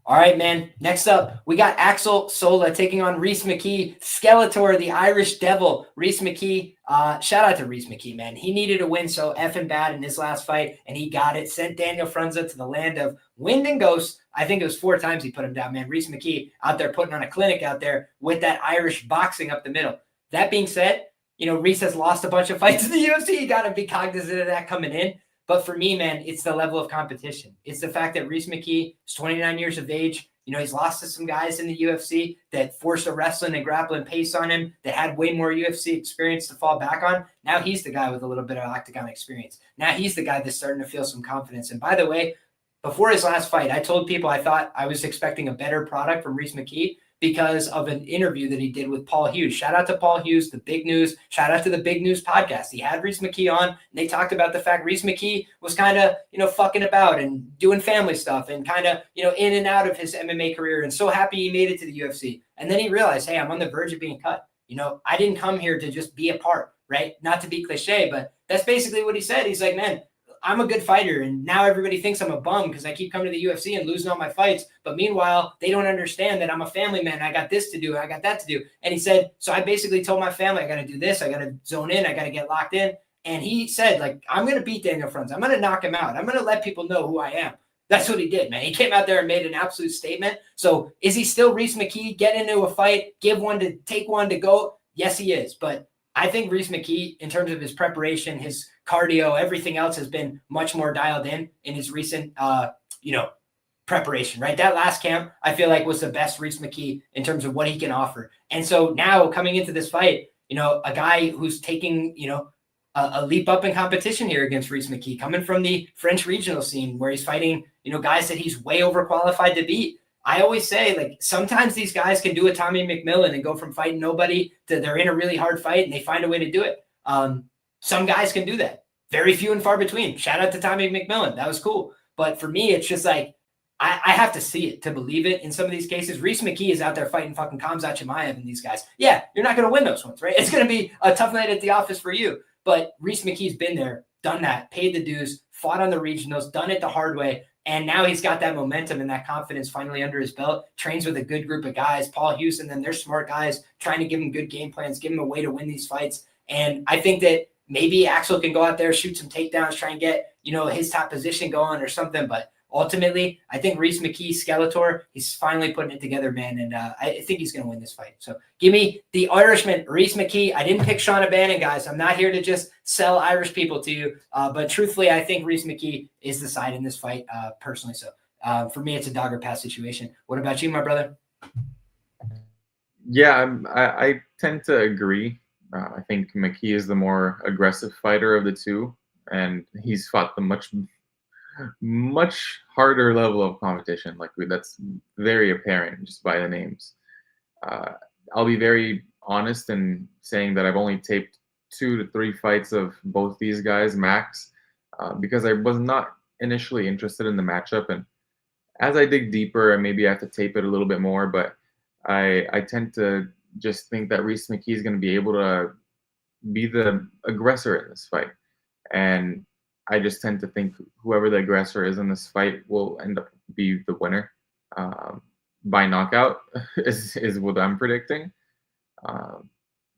All right, man. Next up, we got Axel Sola taking on Rhys McKee, Skeletor, the Irish Devil. Rhys McKee, shout out to Rhys McKee, man. He needed a win so effing bad in his last fight, and he got it. Sent Daniel Frunza to the land of wind and ghosts. I think it was 4 times he put him down, man. Rhys McKee out there putting on a clinic out there with that Irish boxing up the middle. That being said, Rhys has lost a bunch of fights in the UFC. You got to be cognizant of that coming in. But for me, man, it's the level of competition. It's the fact that Rhys McKee is 29 years of age. He's lost to some guys in the UFC that forced a wrestling and grappling pace on him, that had way more UFC experience to fall back on. Now he's the guy with a little bit of octagon experience. Now he's the guy that's starting to feel some confidence. And by the way, before his last fight, I told people I thought I was expecting a better product from Rhys McKee because of an interview that he did with Paul Hughes. Shout out to Paul Hughes, the Big News. Shout out to the Big News podcast. He had Rhys McKee on, and they talked about the fact Rhys McKee was kind of, fucking about and doing family stuff and kind of, in and out of his MMA career, and so happy he made it to the UFC. And then he realized, hey, I'm on the verge of being cut. I didn't come here to just be a part, right? Not to be cliche, but that's basically what he said. He's like, man, I'm a good fighter, and now everybody thinks I'm a bum because I keep coming to the UFC and losing all my fights. But meanwhile, they don't understand that I'm a family man. I got this to do. I got that to do. And he said, so I basically told my family, I got to do this. I got to zone in. I got to get locked in. And he said, I'm going to beat Daniel Frunza. I'm going to knock him out. I'm going to let people know who I am. That's what he did, man. He came out there and made an absolute statement. So is he still Rhys McKee? Get into a fight, give one to take one to go? Yes, he is. But I think Reese McKee, in terms of his preparation, his cardio, everything else has been much more dialed in his recent, preparation, right? That last camp, I feel like was the best Reese McKee in terms of what he can offer. And so now coming into this fight, a guy who's taking, a leap up in competition here against Reese McKee, coming from the French regional scene where he's fighting, guys that he's way overqualified to beat. I always say, like, sometimes these guys can do a Tommy McMillan and go from fighting nobody to they're in a really hard fight and they find a way to do it. Some guys can do that. Very few and far between. Shout out to Tommy McMillan. That was cool. But for me, it's just like, I have to see it to believe it in some of these cases. Reese McKee is out there fighting fucking Khamzat Chimaev and these guys. Yeah, you're not going to win those ones, right? It's going to be a tough night at the office for you. But Reese McKee's been there, done that, paid the dues, fought on the regionals, done it the hard way. And now he's got that momentum and that confidence finally under his belt, trains with a good group of guys, Paul Hughes, and then they're smart guys trying to give him good game plans, give him a way to win these fights. And I think that maybe Axel can go out there, shoot some takedowns, try and get, his top position going or something. But ultimately, I think Reese McKee, Skeletor, he's finally putting it together, man. And I think he's going to win this fight. So give me the Irishman, Reese McKee. I didn't pick Shauna Bannon, guys. I'm not here to just sell Irish people to you. But truthfully, I think Reese McKee is the side in this fight, personally. So for me, it's a dog or pass situation. What about you, my brother? Yeah, I tend to agree. I think McKee is the more aggressive fighter of the two, and he's fought the much harder level of competition. Like, that's very apparent just by the names. I'll be very honest in saying that I've only taped 2 to 3 fights of both these guys max, because I was not initially interested in the matchup. And as I dig deeper, and maybe I have to tape it a little bit more, but I tend to just think that Reese McKee is going to be able to be the aggressor in this fight. And I just tend to think whoever the aggressor is in this fight will end up be the winner by knockout is what I'm predicting.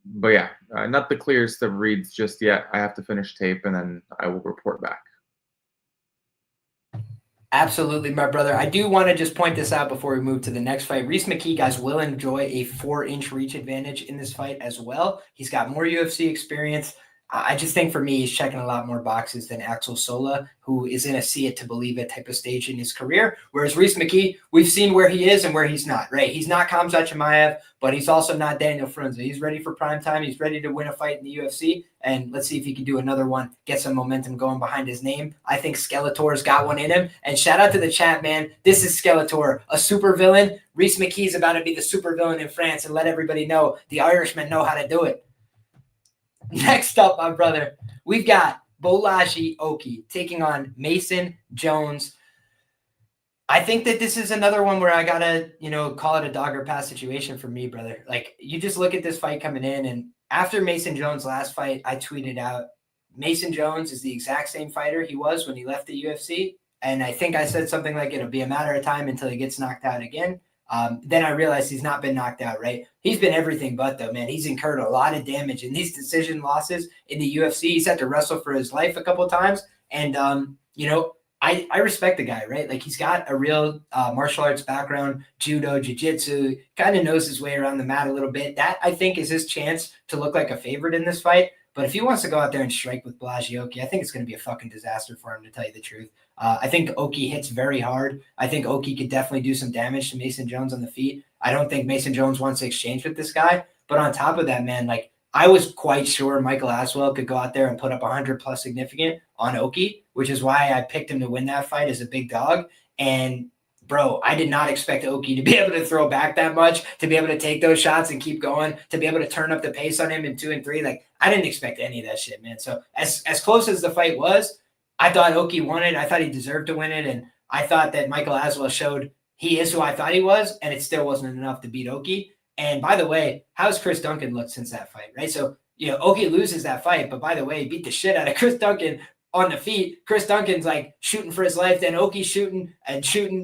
But yeah, not the clearest of reads just yet. I have to finish tape and then I will report back. Absolutely, my brother. I do want to just point this out before we move to the next fight. Reese McKee, guys, will enjoy a 4-inch reach advantage in this fight as well. He's got more UFC experience. I just think for me, he's checking a lot more boxes than Axel Sola, who is in a see it to believe it type of stage in his career. Whereas Reese McKee, we've seen where he is and where he's not, right? He's not Khamzat Chimaev, but he's also not Daniel Frunze. He's ready for prime time. He's ready to win a fight in the UFC. And let's see if he can do another one, get some momentum going behind his name. I think Skeletor's got one in him. And shout out to the chat, man. This is Skeletor, a super villain. Reese McKee's about to be the super villain in France and let everybody know the Irishmen know how to do it. Next up, my brother, we've got Bolaji Oki taking on Mason Jones. I think that this is another one where I got to, call it a dog or pass situation for me, brother. Like, you just look at this fight coming in, and after Mason Jones' last fight, I tweeted out, Mason Jones is the exact same fighter he was when he left the UFC. And I think I said something like it'll be a matter of time until he gets knocked out again. Then I realized he's not been knocked out, right? He's been everything but, though, man. He's incurred a lot of damage in these decision losses in the UFC. He's had to wrestle for his life a couple of times. And, I respect the guy, right? Like, he's got a real martial arts background, judo, jiu-jitsu, kind of knows his way around the mat a little bit. That, I think, is his chance to look like a favorite in this fight. But if he wants to go out there and strike with Bolaji Oki, I think it's going to be a fucking disaster for him, to tell you the truth. I think Oki hits very hard. I think Oki could definitely do some damage to Mason Jones on the feet. I don't think Mason Jones wants to exchange with this guy. But on top of that, man, like, I was quite sure Michael Aswell could go out there and put up 100+ significant on Oki, which is why I picked him to win that fight as a big dog. And, bro, I did not expect Oki to be able to throw back that much, to be able to take those shots and keep going, to be able to turn up the pace on him in 2 and 3. Like, I didn't expect any of that shit, man. So as close as the fight was, I thought Oki won it. I thought he deserved to win it. And I thought that Michael Aswell showed he is who I thought he was, and it still wasn't enough to beat Oki. And by the way, how's Chris Duncan looked since that fight, right? So, Oki loses that fight, but by the way, he beat the shit out of Chris Duncan on the feet. Chris Duncan's like shooting for his life. Then Oki's shooting,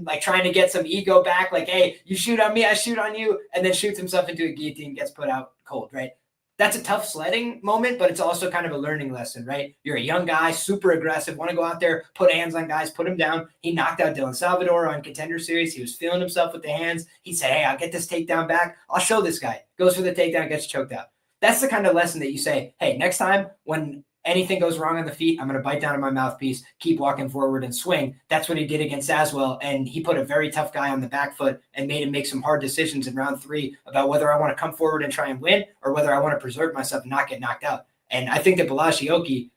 like trying to get some ego back. Like, hey, you shoot on me, I shoot on you. And then shoots himself into a guillotine, gets put out cold, right? That's a tough sledding moment, but it's also kind of a learning lesson, right? You're a young guy, super aggressive, want to go out there, put hands on guys, put him down. He knocked out Dylan Salvador on Contender Series. He was feeling himself with the hands. He said, hey, I'll get this takedown back. I'll show this guy. Goes for the takedown, gets choked out. that's the kind of lesson that you say, hey, next time when anything goes wrong on the feet, I'm going to bite down on my mouthpiece, keep walking forward and swing. That's what he did against Aswell. And he put a very tough guy on the back foot and made him make some hard decisions in round 3 about whether I want to come forward and try and win or whether I want to preserve myself and not get knocked out. And I think that Balashioki,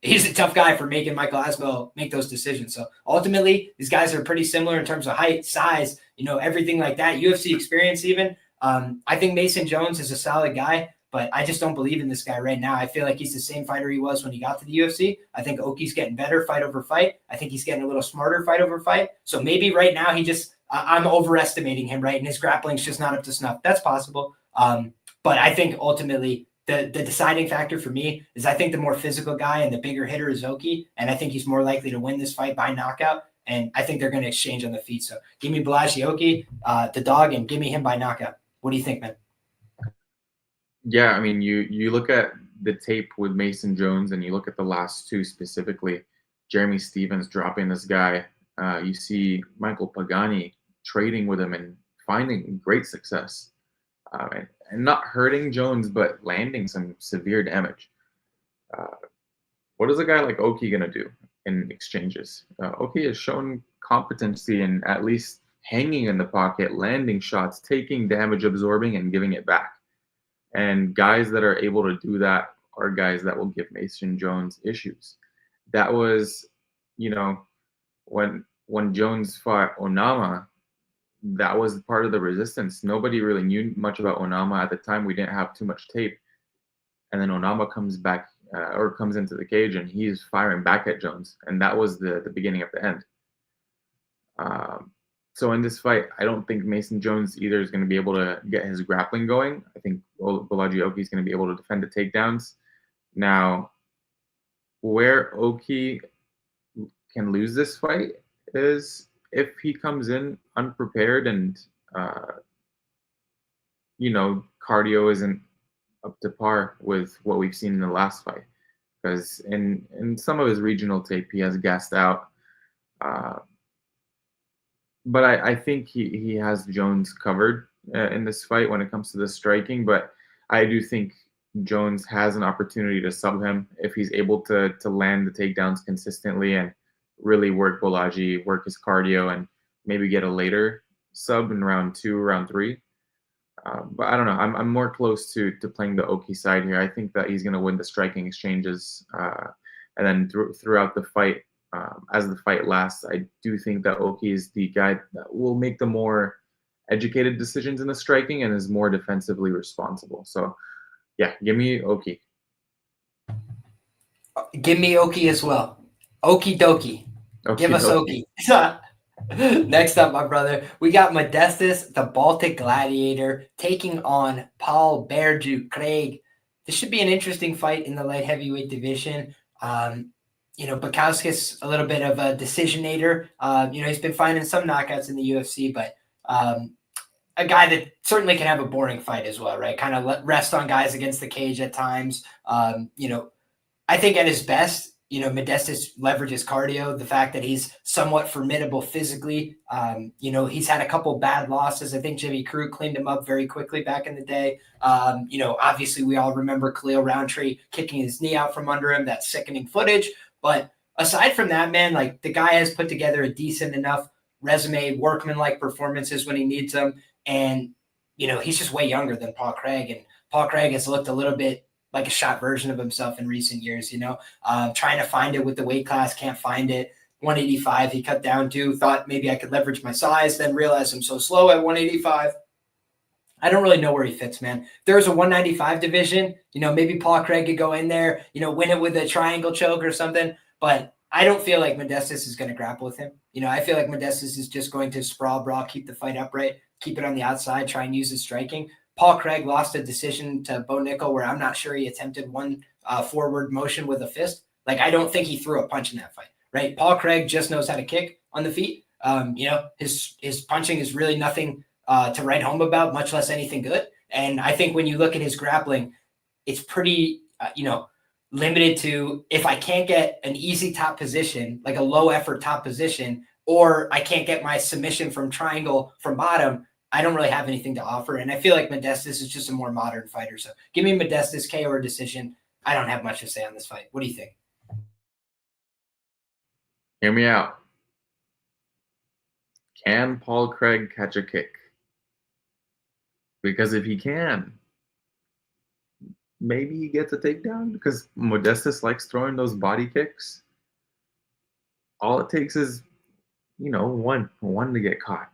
he's a tough guy for making Michael Aswell make those decisions. So ultimately, these guys are pretty similar in terms of height, size, everything like that, UFC experience even. I think Mason Jones is a solid guy, but I just don't believe in this guy right now. I feel like he's the same fighter he was when he got to the UFC. I think Oki's getting better fight over fight. I think he's getting a little smarter fight over fight. So maybe right now I'm overestimating him, right? And his grappling's just not up to snuff. That's possible. But I think ultimately the deciding factor for me is I think the more physical guy and the bigger hitter is Oki, and I think he's more likely to win this fight by knockout. And I think they're going to exchange on the feet. So give me Balashioki, the dog, and give me him by knockout. What do you think, man? Yeah, I mean, you look at the tape with Mason Jones and you look at the last 2 specifically, Jeremy Stevens dropping this guy. You see Michael Pagani trading with him and finding great success. And not hurting Jones, but landing some severe damage. What is a guy like Oki going to do in exchanges? Oki has shown competency in at least hanging in the pocket, landing shots, taking damage, absorbing, and giving it back. And guys that are able to do that are guys that will give Mason Jones issues. That was, when Jones fought Onama, that was part of the resistance. Nobody really knew much about Onama at the time. We didn't have too much tape. And then Onama comes back or comes into the cage and he's firing back at Jones. And that was the beginning of the end. So in this fight, I don't think Mason Jones either is going to be able to get his grappling going. I think Balashioki is going to be able to defend the takedowns. Now, where Oki can lose this fight is if he comes in unprepared and, cardio isn't up to par with what we've seen in the last fight. Because in some of his regional tape, he has gassed out. But I think he has Jones covered in this fight when it comes to the striking. But I do think Jones has an opportunity to sub him if he's able to land the takedowns consistently and really work Balaji, work his cardio, and maybe get a later sub in round 2, round 3. But I don't know. I'm more close to playing the Oki side here. I think that he's going to win the striking exchanges. And then throughout the fight, as the fight lasts, I do think that Oki is the guy that will make the more educated decisions in the striking and is more defensively responsible. So, yeah, give me Oki. Give me Oki as well. Okie dokie. Give us Oki. Next up, my brother, we got Modestas, the Baltic Gladiator, taking on Paul Bearju Craig. This should be an interesting fight in the light heavyweight division. Bukowski's a little bit of a decisionator. He's been finding some knockouts in the UFC, but a guy that certainly can have a boring fight as well, right? Kind of rest on guys against the cage at times. I think at his best, Modestas leverages cardio, the fact that he's somewhat formidable physically. He's had a couple bad losses. I think Jimmy Crute cleaned him up very quickly back in the day. Obviously we all remember Khalil Roundtree kicking his knee out from under him, that sickening footage. But aside from that, man, like the guy has put together a decent enough resume, workman-like performances when he needs them. And, he's just way younger than Paul Craig. And Paul Craig has looked a little bit like a shot version of himself in recent years, trying to find it with the weight class, can't find it. 185, he cut down to, thought maybe I could leverage my size, then realized I'm so slow at 185. I don't really know where he fits, man. If there's a 195 division, maybe Paul Craig could go in there, win it with a triangle choke or something. But I don't feel like Modestas is going to grapple with him. I feel like Modestas is just going to sprawl, brawl, keep the fight upright, keep it on the outside, try and use his striking. Paul Craig lost a decision to Bo Nickel where I'm not sure he attempted one forward motion with a fist. Like, I don't think he threw a punch in that fight, right? Paul Craig just knows how to kick on the feet. His punching is really nothing to write home about, much less anything good. And I think when you look at his grappling, it's pretty, limited to if I can't get an easy top position, like a low effort top position, or I can't get my submission from triangle from bottom, I don't really have anything to offer. And I feel like Modestas is just a more modern fighter. So give me Modestas, KO or decision. I don't have much to say on this fight. What do you think? Hear me out. Can Paul Craig catch a kick? Because if he can, maybe he gets a takedown because Modestas likes throwing those body kicks. All it takes is, one to get caught.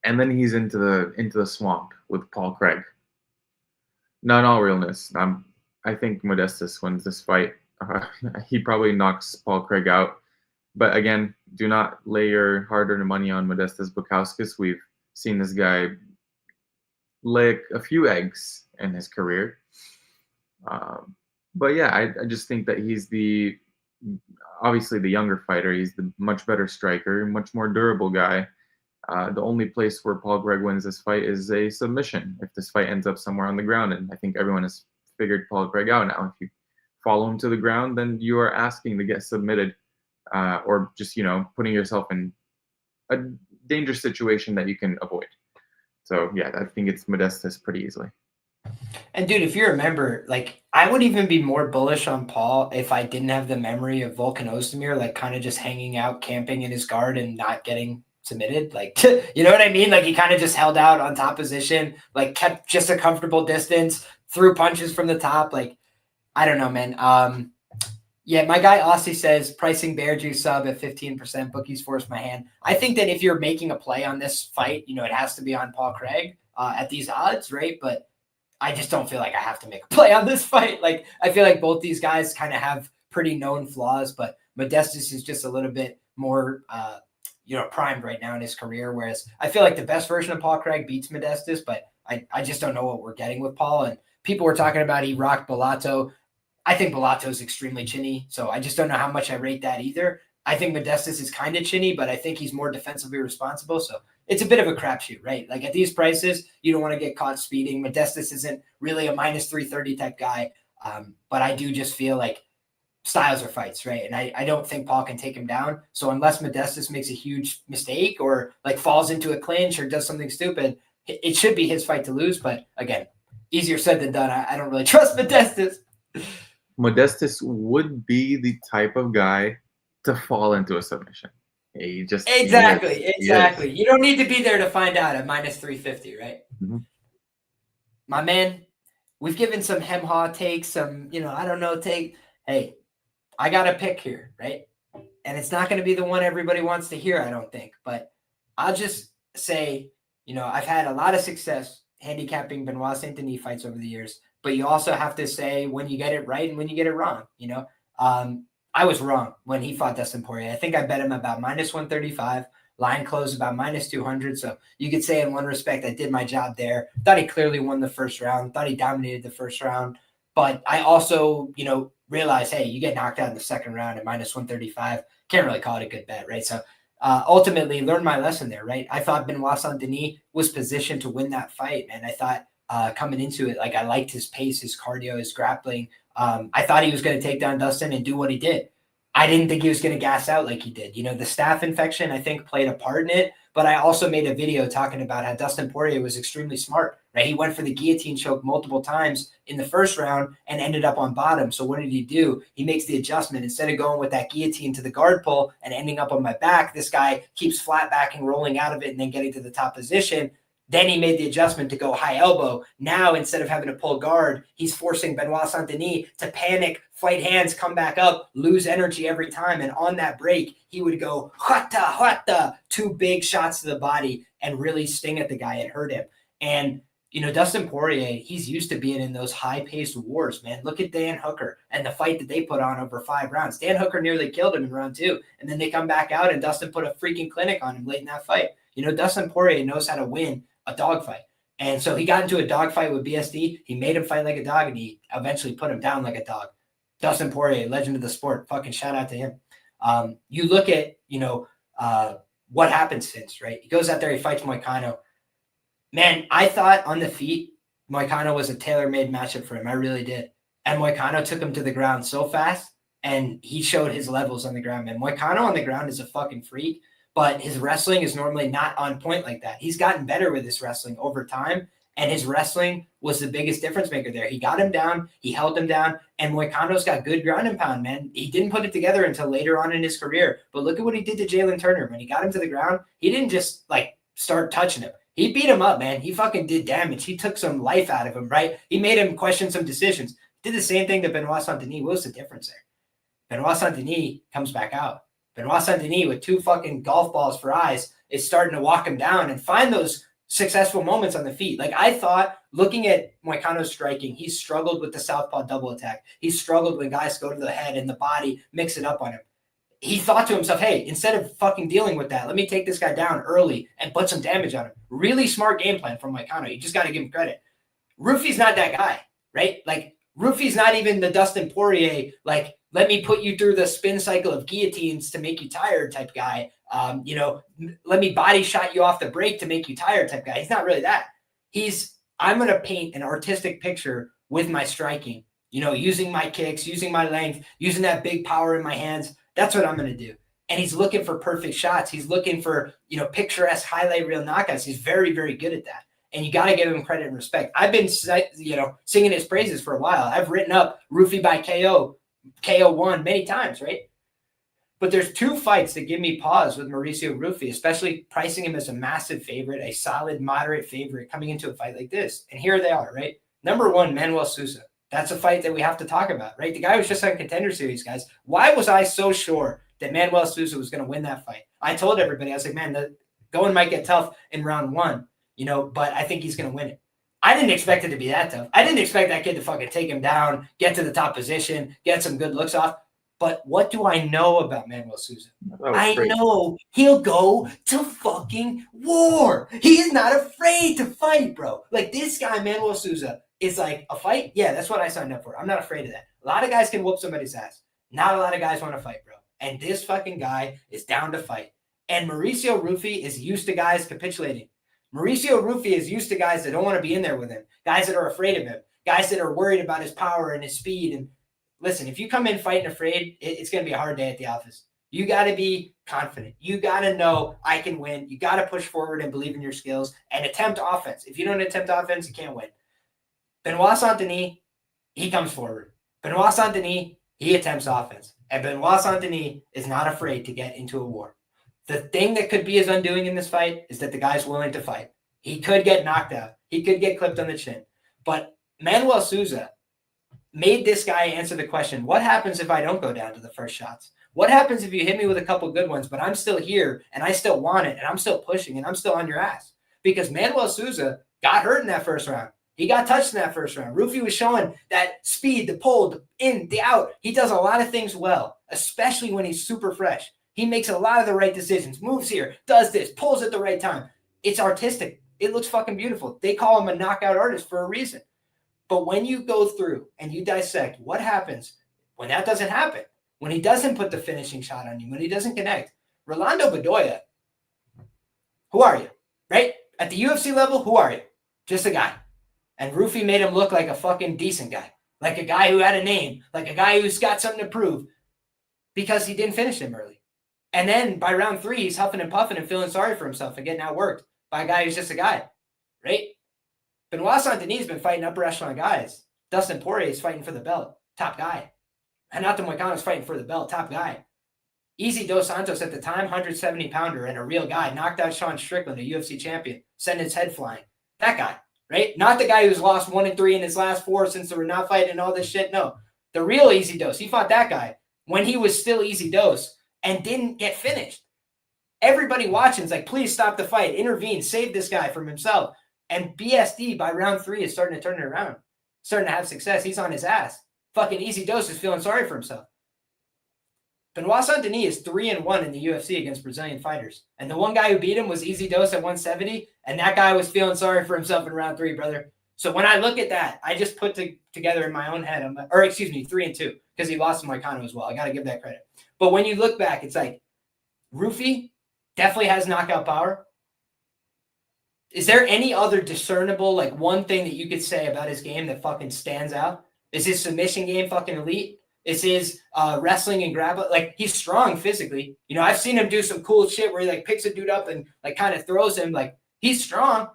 And then he's into the swamp with Paul Craig. Not in all realness. I think Modestas wins this fight. He probably knocks Paul Craig out. But again, do not lay your hard-earned money on Modestas Bukauskas. We've seen this guy lay a few eggs in his career. But yeah, I just think that he's obviously the younger fighter. He's the much better striker, much more durable guy. The only place where Paul Craig wins this fight is a submission if this fight ends up somewhere on the ground. And I think everyone has figured Paul Craig out now. If you follow him to the ground, then you are asking to get submitted or just, putting yourself in a dangerous situation that you can avoid. So, yeah, I think it's Modestas pretty easily. And, dude, if you remember, I would even be more bullish on Paul if I didn't have the memory of Volkan Ozdemir, kind of just hanging out, camping in his guard and not getting submitted. You know what I mean? He kind of just held out on top position, kept just a comfortable distance, threw punches from the top. I don't know, man. Yeah, my guy Aussie says pricing Bear Juice sub at 15%. Bookies force my hand. I think that if you're making a play on this fight, it has to be on Paul Craig at these odds, right? But I just don't feel like I have to make a play on this fight. I feel like both these guys kind of have pretty known flaws, but Modestas is just a little bit more, primed right now in his career. Whereas I feel like the best version of Paul Craig beats Modestas, but I just don't know what we're getting with Paul. And people were talking about he rocked Bellato. I think Bellato is extremely chinny, so I just don't know how much I rate that either. I think Modestas is kind of chinny, but I think he's more defensively responsible. So it's a bit of a crapshoot, right? At these prices, you don't want to get caught speeding. Modestas isn't really a minus 330 type guy, but I do just feel like styles are fights, right? And I don't think Paul can take him down. So unless Modestas makes a huge mistake or falls into a clinch or does something stupid, it should be his fight to lose. But again, easier said than done. I don't really trust Modestas. Modestas would be the type of guy to fall into a submission. He just exactly. You don't need to be there to find out at minus 350, right? Mm-hmm. My man, we've given some hem-haw takes, some, I don't know, take. Hey, I got a pick here, right? And it's not going to be the one everybody wants to hear, I don't think. But I'll just say, I've had a lot of success handicapping Benoit Saint-Denis fights over the years. But you also have to say when you get it right and when you get it wrong, I was wrong when he fought Dustin Poirier. I think I bet him about minus 135, line close about minus 200. So you could say in one respect, I did my job there. Thought he clearly won the first round, thought he dominated the first round. But I also, realized, hey, you get knocked out in the second round at minus 135. Can't really call it a good bet, right? So ultimately learned my lesson there, right? I thought Benoit Saint-Denis was positioned to win that fight. And I thought, coming into it, I liked his pace, his cardio, his grappling. I thought he was going to take down Dustin and do what he did. I didn't think he was going to gas out like he did. The staph infection, I think, played a part in it. But I also made a video talking about how Dustin Poirier was extremely smart, right? He went for the guillotine choke multiple times in the first round and ended up on bottom. So what did he do? He makes the adjustment. Instead of going with that guillotine to the guard pull and ending up on my back, this guy keeps flat backing, rolling out of it, and then getting to the top position. Then he made the adjustment to go high elbow. Now, instead of having to pull guard, he's forcing Benoit Saint-Denis to panic, fight hands, come back up, lose energy every time. And on that break, he would go, hata, 2 big shots to the body and really sting at the guy and hurt him. And, Dustin Poirier, he's used to being in those high-paced wars, man. Look at Dan Hooker and the fight that they put on over 5 rounds. Dan Hooker nearly killed him in round 2. And then they come back out and Dustin put a freaking clinic on him late in that fight. Dustin Poirier knows how to win a dogfight. And so he got into a dogfight with BSD. He made him fight like a dog, and he eventually put him down like a dog. Dustin Poirier, legend of the sport. Fucking shout out to him. You look at, what happened since, right? He goes out there, he fights Moicano. Man, I thought on the feet, Moicano was a tailor-made matchup for him. I really did. And Moicano took him to the ground so fast, and he showed his levels on the ground, man. Moicano on the ground is a fucking freak. but his wrestling is normally not on point like that. He's gotten better with his wrestling over time, and his wrestling was the biggest difference maker there. He got him down, he held him down, and Moicano's got good ground and pound, man. He didn't put it together until later on in his career, but look at what he did to Jalen Turner. When he got him to the ground, he didn't just like start touching him. He beat him up, man. He fucking did damage. He took some life out of him, right? He made him question some decisions. Did the same thing to Benoit Saint-Denis. What was the difference there? Benoit Saint-Denis comes back out. Benoit Saint-Denis with 2 fucking golf balls for eyes is starting to walk him down and find those successful moments on the feet. Like I thought, looking at Moicano's striking, he struggled with the southpaw double attack. He struggled when guys go to the head and the body, mix it up on him. He thought to himself, hey, instead of fucking dealing with that, let me take this guy down early and put some damage on him. Really smart game plan from Moicano. You just got to give him credit. Rufy's not that guy, right? Like Rufy's not even the Dustin Poirier, like, let me put you through the spin cycle of guillotines to make you tired type guy. Let me body shot you off the break to make you tired type guy. He's not really that. I'm going to paint an artistic picture with my striking, using my kicks, using my length, using that big power in my hands. That's what I'm going to do. And he's looking for perfect shots. He's looking for, picturesque highlight reel knockouts. He's very, very good at that. And you got to give him credit and respect. I've been, singing his praises for a while. I've written up Rufy by KO1 many times, right? But there's 2 fights that give me pause with Mauricio Rufy, especially pricing him as a massive favorite, a solid, moderate favorite coming into a fight like this. And here they are, right? Number 1, Manuel Sousa. That's a fight that we have to talk about, right? The guy was just on Contender Series, guys. Why was I so sure that Manuel Sousa was going to win that fight? I told everybody, I was like, man, the going might get tough in round 1, but I think he's going to win it. I didn't expect it to be that tough. I didn't expect that kid to fucking take him down, get to the top position, get some good looks off. But what do I know about Manuel Sousa? I know he'll go to fucking war. He is not afraid to fight, bro. Like this guy, Manuel Sousa, is like a fight. Yeah, that's what I signed up for. I'm not afraid of that. A lot of guys can whoop somebody's ass. Not a lot of guys want to fight, bro. And this fucking guy is down to fight. And Mauricio Rufy is used to guys capitulating. Mauricio Rufy is used to guys that don't want to be in there with him, guys that are afraid of him, guys that are worried about his power and his speed. And listen, if you come in fighting afraid, it's going to be a hard day at the office. You got to be confident. You got to know I can win. You got to push forward and believe in your skills and attempt offense. If you don't attempt offense, you can't win. Benoit Saint-Denis, he comes forward. Benoit Saint-Denis, he attempts offense. And Benoit Saint-Denis is not afraid to get into a war. The thing that could be his undoing in this fight is that the guy's willing to fight. He could get knocked out. He could get clipped on the chin. But Manuel Sousa made this guy answer the question, what happens if I don't go down to the first shots? What happens if you hit me with a couple good ones, but I'm still here and I still want it and I'm still pushing and I'm still on your ass? Because Manuel Sousa got hurt in that first round. He got touched in that first round. Rufy was showing that speed, the pull, the in, the out. He does a lot of things well, especially when he's super fresh. He makes a lot of the right decisions, moves here, does this, pulls at the right time. It's artistic. It looks fucking beautiful. They call him a knockout artist for a reason. But when you go through and you dissect what happens when that doesn't happen, when he doesn't put the finishing shot on you, when he doesn't connect, Rolando Bedoya, who are you, right? At the UFC level, who are you? Just a guy. And Rufy made him look like a fucking decent guy, like a guy who had a name, like a guy who's got something to prove because he didn't finish him early. And then by round 3, he's huffing and puffing and feeling sorry for himself and getting outworked by a guy who's just a guy, right? Benoit Saint-Denis has been fighting upper echelon guys. Dustin Poirier is fighting for the belt, top guy. Renato Moicano is fighting for the belt, top guy. Easy Dos Santos at the time, 170-pounder and a real guy, knocked out Sean Strickland, a UFC champion, sent his head flying. That guy, right? Not the guy who's lost 1-3 in his last 4 since they were not fighting and all this shit. No, the real Easy Dos. He fought that guy when he was still Easy Dos and didn't get finished. Everybody watching is like, please stop the fight, intervene, save this guy from himself. And BSD by round 3 is starting to turn it around, starting to have success. He's on his ass. Fucking Easy Dos is feeling sorry for himself. Benoit Saint-Denis is 3-1 in the UFC against Brazilian fighters. And the one guy who beat him was Easy Dos at 170. And that guy was feeling sorry for himself in round 3, brother. So when I look at that, I just put together in my own head, 3-2, because he lost to Moicano as well. I got to give that credit. But when you look back, it's like, Rufy definitely has knockout power. Is there any other discernible, like one thing that you could say about his game that fucking stands out? Is his submission game fucking elite? It's his wrestling and grab. Like, he's strong physically. You know, I've seen him do some cool shit where he like picks a dude up and like kind of throws him. Like, he's strong.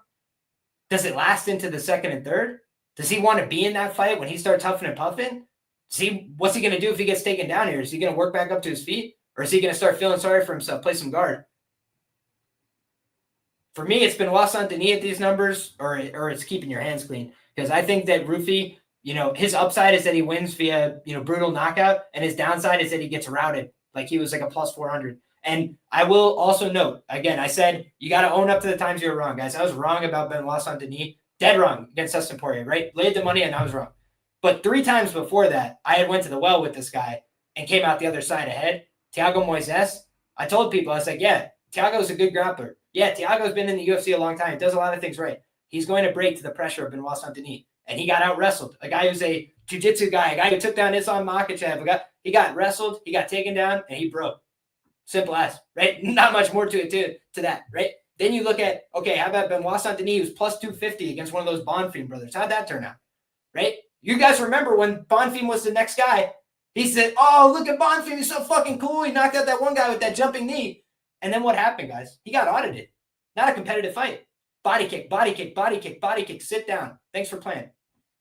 Does it last into the second and third? Does he want to be in that fight when he starts huffing and puffing? See, what's he going to do if he gets taken down here? Is he going to work back up to his feet? Or is he going to start feeling sorry for himself, play some guard? For me, it's Benoit Saint-Denis at these numbers, or it's keeping your hands clean. Because I think that Rufi, you know, his upside is that he wins via, you know, brutal knockout, and his downside is that he gets routed. Like, he was like a plus 400. And I will also note, again, I said you got to own up to the times you were wrong, guys. I was wrong about Benoit Saint-Denis. Dead wrong against Dustin Poirier, right? Laid the money and I was wrong. But 3 times before that, I had went to the well with this guy and came out the other side ahead. Thiago Moises, I told people, I was like, yeah, Thiago's a good grappler. Yeah, Thiago's been in the UFC a long time. He does a lot of things right. He's going to break to the pressure of Benoit Saint-Denis. And he got out-wrestled. A guy who's a jiu-jitsu guy, a guy who took down Islam Makhachev. He got wrestled, he got taken down, and he broke. Simple as, right? Not much more to it to that, right? Then you look at, okay, how about Benoit Saint-Denis, who's plus 250 against one of those Bonfim brothers? How'd that turn out, right? You guys remember when Bonfim was the next guy, he said, oh, look at Bonfim, he's so fucking cool. He knocked out that one guy with that jumping knee. And then what happened, guys? He got audited. Not a competitive fight. Body kick, body kick, body kick, body kick, sit down. Thanks for playing.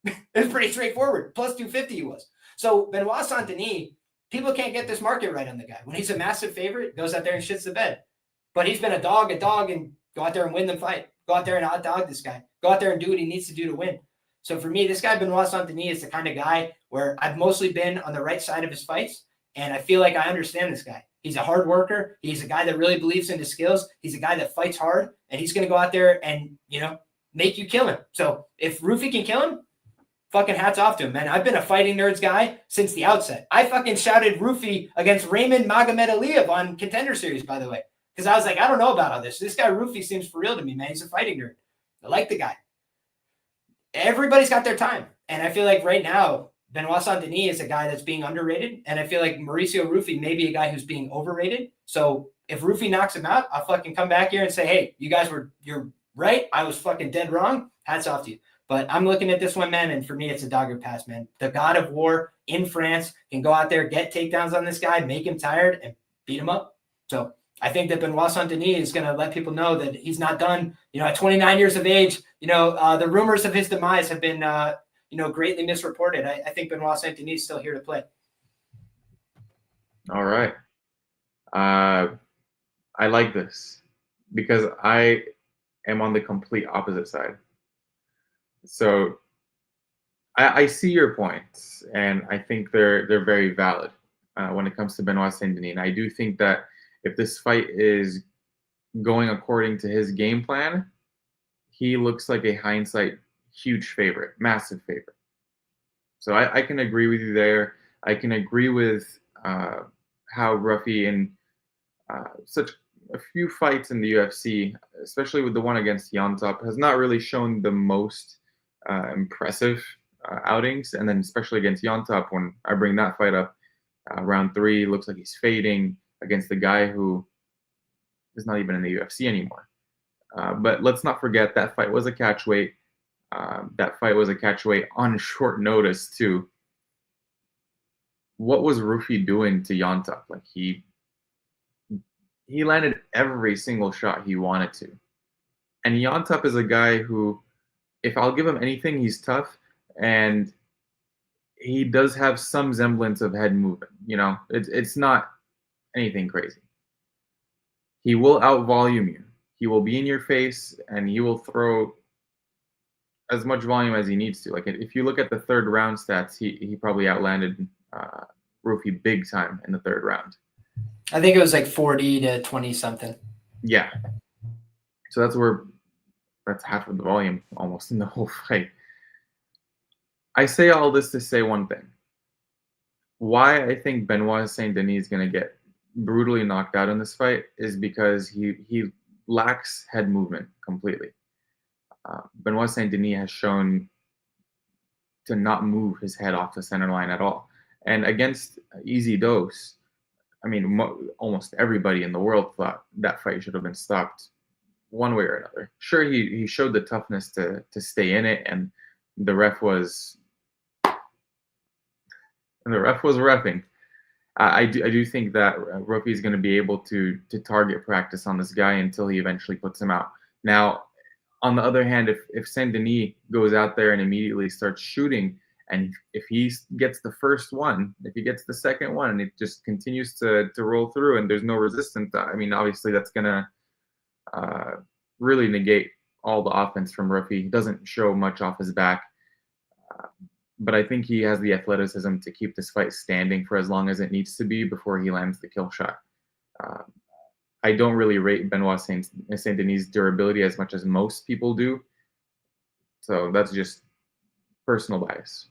It was pretty straightforward. Plus 250 he was. So Benoit Saint-Denis, people can't get this market right on the guy. When he's a massive favorite, goes out there and shits the bed. But he's been a dog, and go out there and win the fight. Go out there and hot dog this guy. Go out there and do what he needs to do to win. So for me, this guy, Benoit Saint-Denis, is the kind of guy where I've mostly been on the right side of his fights, and I feel like I understand this guy. He's a hard worker. He's a guy that really believes in his skills. He's a guy that fights hard, and he's going to go out there and, you know, make you kill him. So if Rufi can kill him, fucking hats off to him, man. I've been a Fighting Nerds guy since the outset. I fucking shouted Rufi against Raymond Magomed on Contender Series, by the way, because I was like, I don't know about all this. This guy Rufi seems for real to me, man. He's a fighting nerd. I like the guy. Everybody's got their time. And I feel like right now, Benoit Saint-Denis is a guy that's being underrated. And I feel like Mauricio Rufi may be a guy who's being overrated. So if Rufi knocks him out, I'll fucking come back here and say, hey, you're right. I was fucking dead wrong. Hats off to you. But I'm looking at this one, man, and for me, it's a dogger pass, man. The God of War in France can go out there, get takedowns on this guy, make him tired, and beat him up. So I think that Benoit Saint-Denis is going to let people know that he's not done. You know, at 29 years of age, you know, the rumors of his demise have been, you know, greatly misreported. I think Benoit Saint-Denis is still here to play. All right. I like this because I am on the complete opposite side. So I see your points, and I think they're very valid when it comes to Benoit Saint-Denis. And I do think that if this fight is going according to his game plan, he looks like a hindsight huge favorite, massive favorite. So I can agree with you there. I can agree with how Rufi in such a few fights in the UFC, especially with the one against Yontop, has not really shown the most impressive outings. And then especially against Yontop, when I bring that fight up, round 3, looks like he's fading against the guy who is not even in the UFC anymore. But let's not forget that fight was a catchweight. That fight was a catchweight on short notice too. What was Rufi doing to Yontop? Like he landed every single shot he wanted to. And Yontop is a guy who, if I'll give him anything, he's tough, and he does have some semblance of head movement. You know, it's not anything crazy. He will out-volume you. He will be in your face, and he will throw as much volume as he needs to. Like, if you look at the third round stats, he probably outlanded Rufi big time in the third round. I think it was like 40 to 20 something. Yeah. So that's half of the volume almost in the whole fight. I say all this to say one thing. Why I think Benoit Saint-Denis is going to get brutally knocked out in this fight is because he lacks head movement completely. Benoit Saint-Denis has shown to not move his head off the center line at all. And against Easy Dose, I mean, almost everybody in the world thought that fight should have been stopped one way or another. Sure, he showed the toughness to stay in it, and the ref was And the ref was reffing. I do think that Rufi is going to be able to target practice on this guy until he eventually puts him out. Now, on the other hand, if Saint-Denis goes out there and immediately starts shooting, and if he gets the first one, if he gets the second one, and it just continues to roll through and there's no resistance, I mean, obviously that's going to really negate all the offense from Rufi. He doesn't show much off his back. But I think he has the athleticism to keep this fight standing for as long as it needs to be before he lands the kill shot. I don't really rate Benoit Saint-Denis' durability as much as most people do. So that's just personal bias.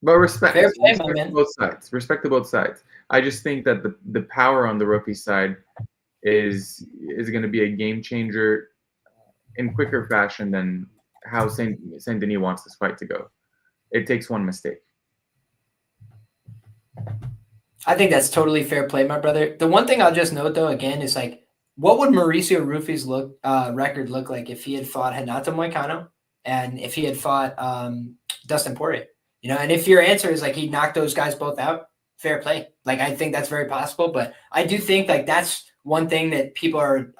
But respect to both sides. Respect to both sides. I just think that the power on the Rufi side is going to be a game changer in quicker fashion than how Saint-Denis wants this fight to go. It takes one mistake. I think that's totally fair play, my brother. The one thing I'll just note, though, again, is like, what would Mauricio Rufi's record look like if he had fought Renato Moicano and if he had fought Dustin Poirier? You know, and if your answer is like he knocked those guys both out, fair play. Like, I think that's very possible. But I do think like that's one thing that people are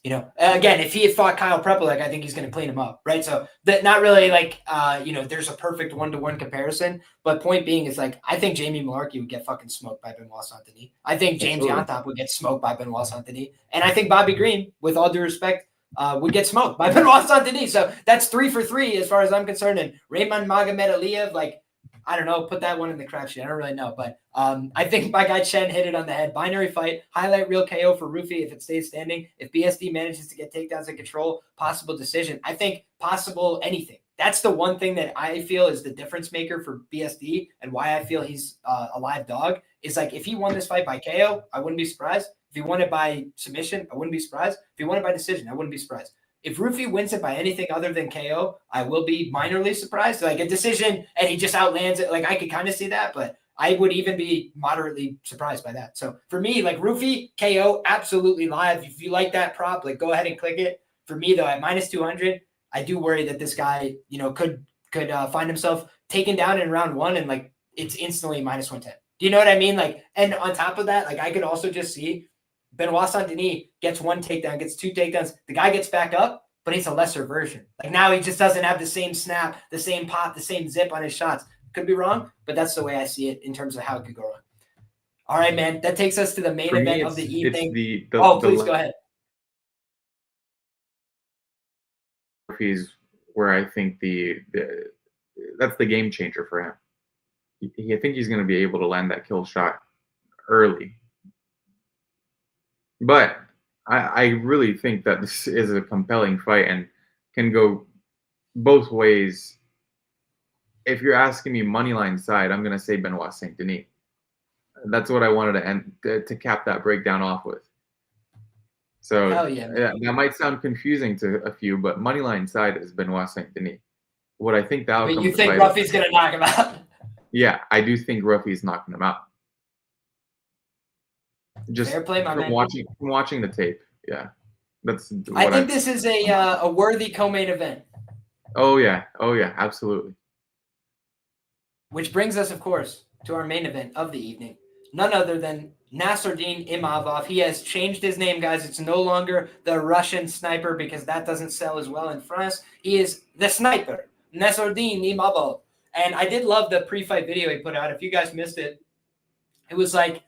you know, again, if he had fought Kyle Prepelic, I think he's going to clean him up, right? So that not really like, you know, there's a perfect one-to-one comparison. But point being is like, I think Jamie Malarkey would get fucking smoked by Benoit Saint-Denis. I think James Yontop would get smoked by Benoit Saint-Denis. And I think Bobby Green, with all due respect, would get smoked by Benoit Saint-Denis. So that's 3 for 3 as far as I'm concerned. And Raymond Magomed like, I don't know, put that one in the crap sheet. I don't really know. But I think my guy Chen hit it on the head. Binary fight, highlight reel KO for Rufi if it stays standing. If BSD manages to get takedowns and control, possible decision. I think possible anything. That's the one thing that I feel is the difference maker for BSD and why I feel he's a live dog is like if he won this fight by KO, I wouldn't be surprised. If he won it by submission, I wouldn't be surprised. If he won it by decision, I wouldn't be surprised. If Rufi wins it by anything other than KO, I will be minorly surprised. Like a decision and he just outlands it. Like I could kind of see that, but I would even be moderately surprised by that. So for me, like Rufi, KO, absolutely live. If you like that prop, like go ahead and click it. For me though, at -200, I do worry that this guy, you know, could find himself taken down in round 1 and like it's instantly -110. Do you know what I mean? Like, and on top of that, like I could also just see Benoit Saint-Denis gets 1 takedown, gets 2 takedowns. The guy gets back up, but he's a lesser version. Like now he just doesn't have the same snap, the same pop, the same zip on his shots. Could be wrong, but that's the way I see it in terms of how it could go wrong. All right, man. That takes us to the main event of the evening. Please go ahead. He's where I think that's the game changer for him. I think he's going to be able to land that kill shot early. But I really think that this is a compelling fight and can go both ways. If you're asking me money line side, I'm going to say Benoit Saint-Denis. That's what I wanted to cap that breakdown off with. So that might sound confusing to a few, but money line side is Benoit Saint-Denis. What I think the outcome. But you think Ruffy's going to knock him out? Yeah, I do think Ruffy's knocking him out. Just fair play, from watching the tape, yeah. I think this is a worthy co-main event. Oh yeah, absolutely. Which brings us, of course, to our main event of the evening. None other than Nassourdine Imavov. He has changed his name, guys. It's no longer the Russian sniper because that doesn't sell as well in France. He is the sniper, Nassourdine Imavov. And I did love the pre-fight video he put out. If you guys missed it, it was like,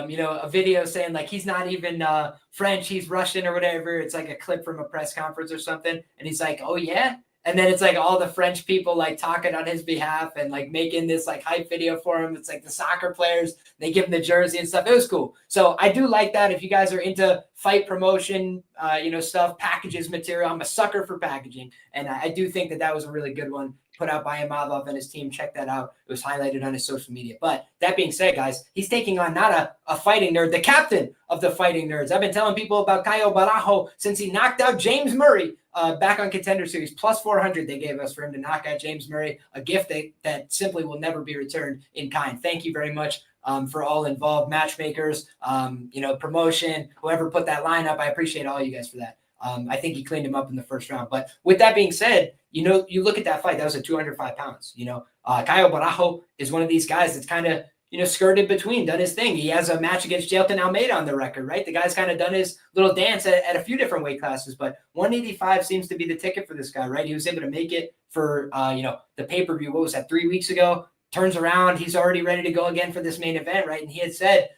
you know, a video saying like he's not even French, he's Russian or whatever. It's like a clip from a press conference or something. And he's like, oh, yeah. And then it's like all the French people like talking on his behalf and like making this like hype video for him. It's like the soccer players, they give him the jersey and stuff. It was cool. So I do like that. If you guys are into fight promotion, you know, stuff, packages, material, I'm a sucker for packaging. And I do think that that was a really good one put out by Imavov and his team. Check that out. It was highlighted on his social media. But that being said, guys, he's taking on not a fighting nerd, the captain of the fighting nerds. I've been telling people about Caio Borralho since he knocked out James Murray back on Contender Series. Plus 400 they gave us for him to knock out James Murray, a gift that simply will never be returned in kind. Thank you very much for all involved, matchmakers, you know, promotion, whoever put that line up. I appreciate all you guys for that. I think he cleaned him up in the first round. But with that being said, you look at that fight, that was at 205 pounds. Caio Borralho is one of these guys that's kind of, skirted between, done his thing. He has a match against Jailton Almeida on the record, right? The guy's kind of done his little dance at a few different weight classes, but 185 seems to be the ticket for this guy, right? He was able to make it for, the pay-per-view. What was that, 3 weeks ago? Turns around. He's already ready to go again for this main event, right? And he had said,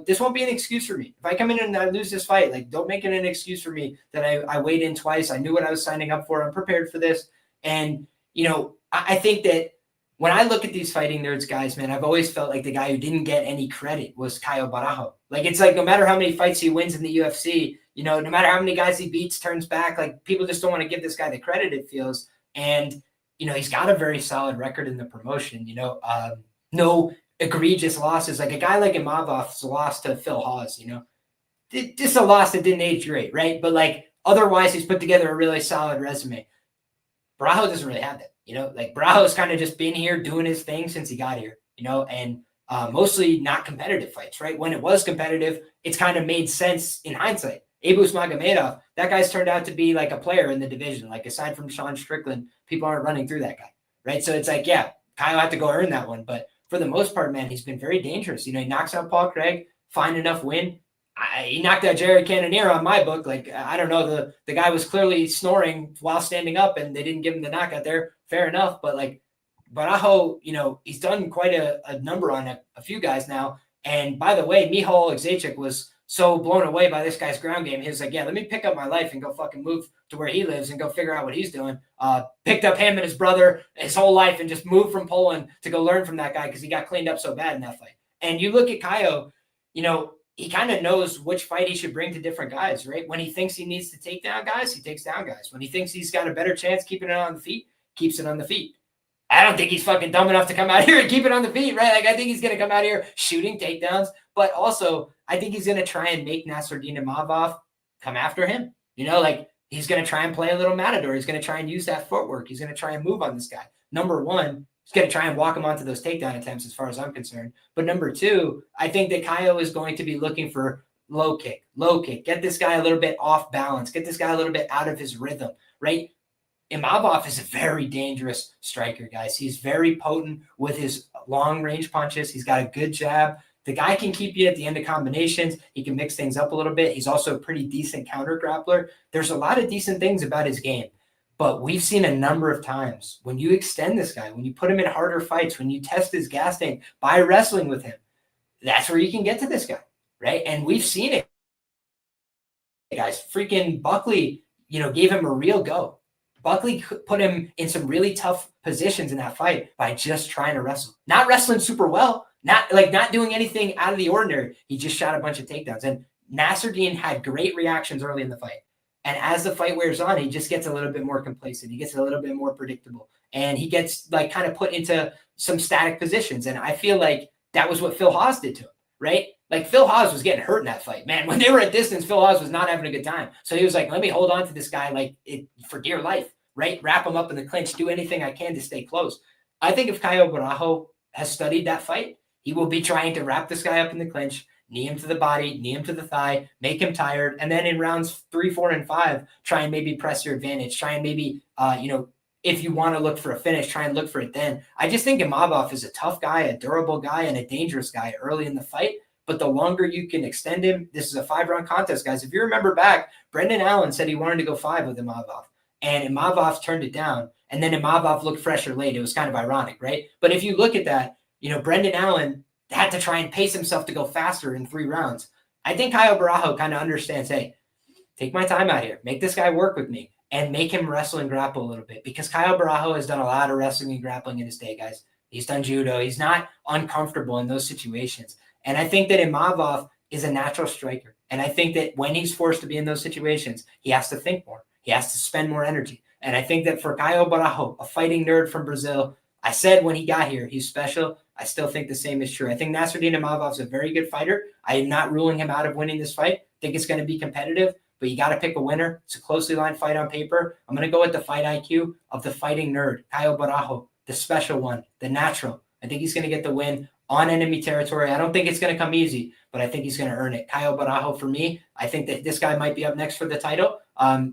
this won't be an excuse for me. If I come in and I lose this fight, like, don't make it an excuse for me that I weighed in twice. I knew what I was signing up for. I'm prepared for this. And, I think that when I look at these fighting nerds guys, man, I've always felt like the guy who didn't get any credit was Caio Borralho. Like, it's like no matter how many fights he wins in the UFC, no matter how many guys he beats, turns back, like, people just don't want to give this guy the credit, it feels. And, he's got a very solid record in the promotion, no egregious losses. Like a guy like Imavov's lost to Phil Hawes, just a loss that didn't age great, right? But like otherwise, he's put together a really solid resume. Borralho doesn't really have that. Like Borralho's kind of just been here doing his thing since he got here, and mostly not competitive fights, right? When it was competitive, it's kind of made sense in hindsight. Abus Magomedov, that guy's turned out to be like a player in the division. Like aside from Sean Strickland, people aren't running through that guy, right? So it's like, yeah, Kyle had to go earn that one. But for the most part, man, he's been very dangerous. He knocks out Paul Craig, fine enough win. He knocked out Jared Cannonier on my book. Like, I don't know, the guy was clearly snoring while standing up and they didn't give him the knockout there. Fair enough. But like Borralho, he's done quite a number on a few guys now. And by the way, Michal Zajic was so blown away by this guy's ground game. He was like, yeah, let me pick up my life and go fucking move to where he lives and go figure out what he's doing. Picked up him and his brother his whole life and just moved from Poland to go learn from that guy because he got cleaned up so bad in that fight. And you look at Caio, he kind of knows which fight he should bring to different guys, right? When he thinks he needs to take down guys, he takes down guys. When he thinks he's got a better chance keeping it on the feet, keeps it on the feet. I don't think he's fucking dumb enough to come out here and keep it on the feet, right? Like, I think he's going to come out here shooting takedowns, but also I think he's going to try and make Nassourdine Imavov come after him. Like he's going to try and play a little matador. He's going to try and use that footwork. He's going to try and move on this guy. Number one, he's going to try and walk him onto those takedown attempts as far as I'm concerned. But number two, I think that Caio is going to be looking for low kick, get this guy a little bit off balance, get this guy a little bit out of his rhythm, right? Imavov is a very dangerous striker, guys. He's very potent with his long-range punches. He's got a good jab. The guy can keep you at the end of combinations. He can mix things up a little bit. He's also a pretty decent counter grappler. There's a lot of decent things about his game. But we've seen a number of times when you extend this guy, when you put him in harder fights, when you test his gas tank by wrestling with him, that's where you can get to this guy, right? And we've seen it. Guys, freaking Buckley, gave him a real go. Buckley put him in some really tough positions in that fight by just trying to wrestle. Not wrestling super well, not doing anything out of the ordinary. He just shot a bunch of takedowns. And Nassourdine had great reactions early in the fight. And as the fight wears on, he just gets a little bit more complacent. He gets a little bit more predictable. And he gets kind of put into some static positions. And I feel like that was what Phil Hawes did to him, right? Like Phil Hawes was getting hurt in that fight, man. When they were at distance, Phil Hawes was not having a good time. So he was like, let me hold on to this guy for dear life, right? Wrap him up in the clinch, do anything I can to stay close. I think if Caio Borralho has studied that fight, he will be trying to wrap this guy up in the clinch, knee him to the body, knee him to the thigh, make him tired. And then in rounds 3, 4, and 5, try and maybe press your advantage. Try and maybe, if you want to look for a finish, try and look for it then. I just think Imavov is a tough guy, a durable guy, and a dangerous guy early in the fight. But the longer you can extend him, this is a 5-round contest, guys. If you remember back, Brendan Allen said he wanted to go 5 with Imavov. And Imavov turned it down. And then Imavov looked fresher late. It was kind of ironic, right? But if you look at that, Brendan Allen had to try and pace himself to go faster in 3 rounds. I think Caio Borralho kind of understands, hey, take my time out here. Make this guy work with me and make him wrestle and grapple a little bit. Because Caio Borralho has done a lot of wrestling and grappling in his day, guys. He's done judo. He's not uncomfortable in those situations. And I think that Imavov is a natural striker. And I think that when he's forced to be in those situations, he has to think more. He has to spend more energy. And I think that for Caio Borralho, a fighting nerd from Brazil, I said when he got here, he's special. I still think the same is true. I think Nassourdine Imavov is a very good fighter. I am not ruling him out of winning this fight. I think it's going to be competitive, but you got to pick a winner. It's a closely lined fight on paper. I'm going to go with the fight IQ of the fighting nerd, Caio Borralho, the special one, the natural. I think he's going to get the win on enemy territory. I don't think it's going to come easy, but I think he's going to earn it. Caio Borralho, for me, I think that this guy might be up next for the title.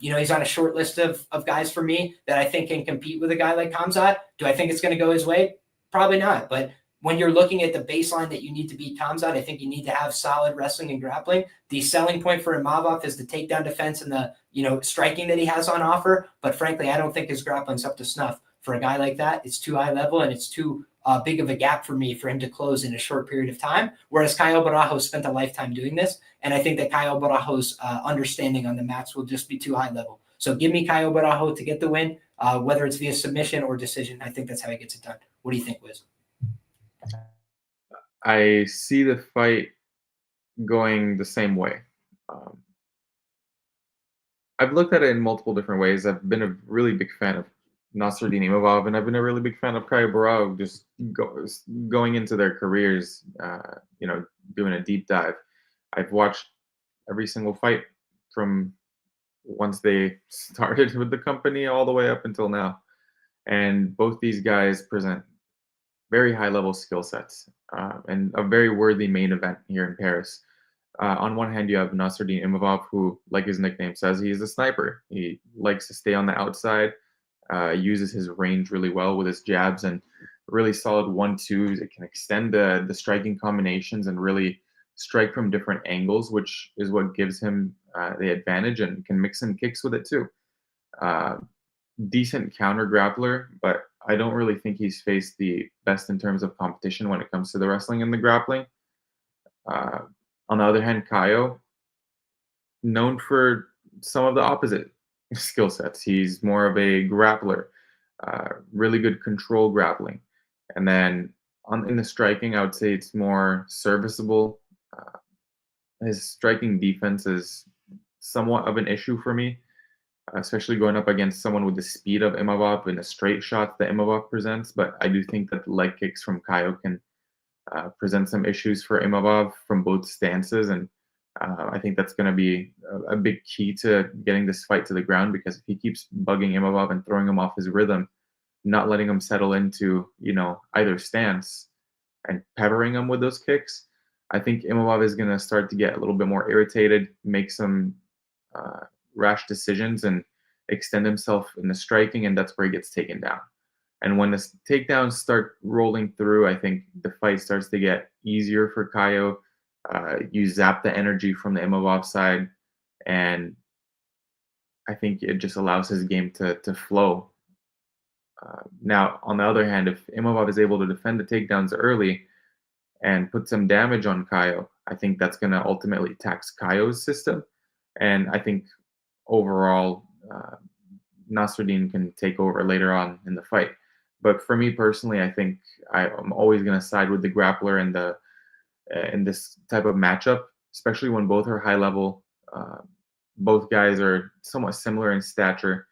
He's on a short list of guys for me that I think can compete with a guy like Khamzat. Do I think it's going to go his way? Probably not. But when you're looking at the baseline that you need to beat Khamzat, I think you need to have solid wrestling and grappling. The selling point for Imavov is the takedown defense and the striking that he has on offer. But frankly, I don't think his grappling's up to snuff for a guy like that. It's too high level and it's too big of a gap for me for him to close in a short period of time. Whereas Caio Borralho spent a lifetime doing this, and I think that Caio Borralho's understanding on the mats will just be too high level. So give me Caio Borralho to get the win, whether it's via submission or decision. I think that's how he gets it done. What do you think, Wiz? I see the fight going the same way. I've looked at it in multiple different ways. I've been a really big fan of Nassourdine Imavov, and I've been a really big fan of Caio Borralho, just going into their careers, doing a deep dive. I've watched every single fight from once they started with the company all the way up until now. And both these guys present very high-level skill sets and a very worthy main event here in Paris. On one hand, you have Nassourdine Imavov, who, like his nickname says, he is a sniper. He likes to stay on the outside, uses his range really well with his jabs and really solid 1-2s. It can extend the striking combinations and really strike from different angles, which is what gives him the advantage, and can mix in kicks with it too. Decent counter grappler, but I don't really think he's faced the best in terms of competition when it comes to the wrestling and the grappling. On the other hand, Caio, known for some of the opposite skill sets. He's more of a grappler, really good control grappling. And then in the striking, I would say it's more serviceable. His striking defense is somewhat of an issue for me, especially going up against someone with the speed of Imavov and the straight shots that Imavov presents. But I do think that the leg kicks from Caio can present some issues for Imavov from both stances. And I think that's going to be a big key to getting this fight to the ground, because if he keeps bugging Imavov and throwing him off his rhythm, not letting him settle into, either stance and peppering him with those kicks, I think Imavov is going to start to get a little bit more irritated, make some rash decisions, and extend himself in the striking, and that's where he gets taken down. And when the takedowns start rolling through, I think the fight starts to get easier for Caio. You zap the energy from the Imavov side, and I think it just allows his game to flow. Now, on the other hand, if Imavov is able to defend the takedowns early and put some damage on Caio, I think that's going to ultimately tax Caio's system. And I think overall, Nassourdine can take over later on in the fight. But for me personally, I think I'm always going to side with the grappler in this type of matchup, especially when both are high level. Both guys are somewhat similar in stature.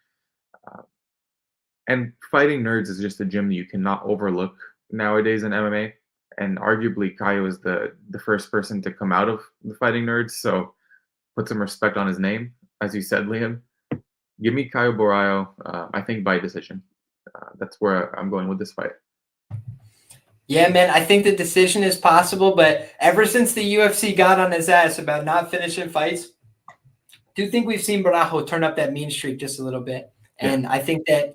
And Fighting Nerds is just a gym that you cannot overlook nowadays in MMA. And arguably, Caio is the first person to come out of the Fighting Nerds. So put some respect on his name. As you said, Liam, give me Caio Borralho, I think by decision. That's where I'm going with this fight. Yeah, man, I think the decision is possible, but ever since the UFC got on his ass about not finishing fights, I do think we've seen Borralho turn up that mean streak just a little bit. Yeah. And I think that,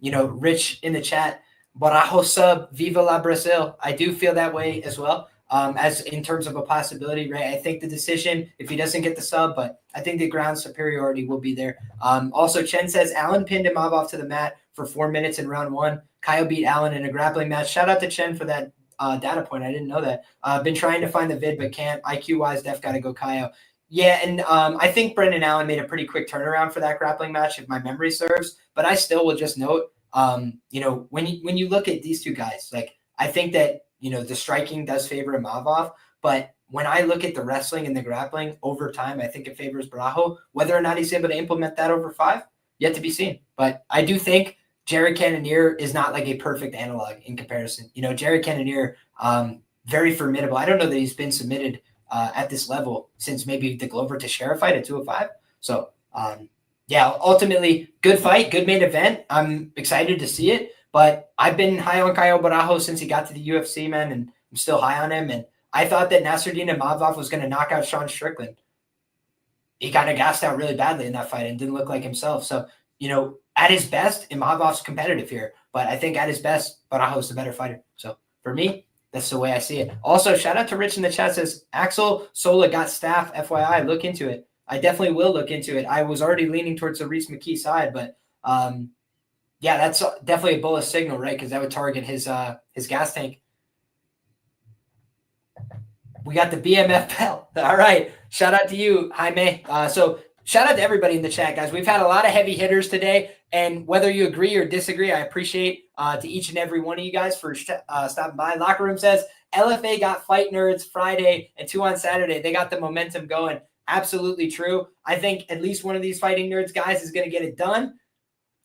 Rich in the chat, Borralho sub, Viva la Brazil. I do feel that way as well, as in terms of a possibility, right? I think the decision, if he doesn't get the sub, but I think the ground superiority will be there. Also, Chen says, Allen pinned Imavov to the mat for 4 minutes in round 1. Caio beat Allen in a grappling match. Shout out to Chen for that data point. I didn't know that. I've been trying to find the vid, but can't. IQ-wise, def got to go Caio. Yeah, and I think Brendan Allen made a pretty quick turnaround for that grappling match, if my memory serves. But I still will just note, when you look at these two guys, like I think that the striking does favor Imavov, but when I look at the wrestling and the grappling over time, I think it favors Borralho. Whether or not he's able to implement that over 5, yet to be seen. But I do think Jared Cannonier is not like a perfect analog in comparison. Jared Cannonier, very formidable. I don't know that he's been submitted at this level since maybe the Glover Teixeira fight at 205. So, ultimately, good fight, good main event. I'm excited to see it, but I've been high on Caio Borralho since he got to the UFC, man, and I'm still high on him. And I thought that Nassourdine Imavov was going to knock out Sean Strickland. He kind of gassed out really badly in that fight and didn't look like himself. So, at his best, Imavov's competitive here. But I think at his best, Borralho's the better fighter. So for me, that's the way I see it. Also, shout out to Rich in the chat, says, Axel Sola got staff, FYI. Look into it. I definitely will look into it. I was already leaning towards the Reese McKee side, but yeah, that's definitely a bullish signal, right? Because that would target his gas tank. We got the BMF belt. All right. Shout out to you, Jaime. So shout out to everybody in the chat, guys. We've had a lot of heavy hitters today, and whether you agree or disagree, I appreciate to each and every one of you guys for stopping by. Locker Room says, LFA got Fight Nerds Friday and 2 on Saturday. They got the momentum going. Absolutely true. I think at least one of these Fighting Nerds guys is going to get it done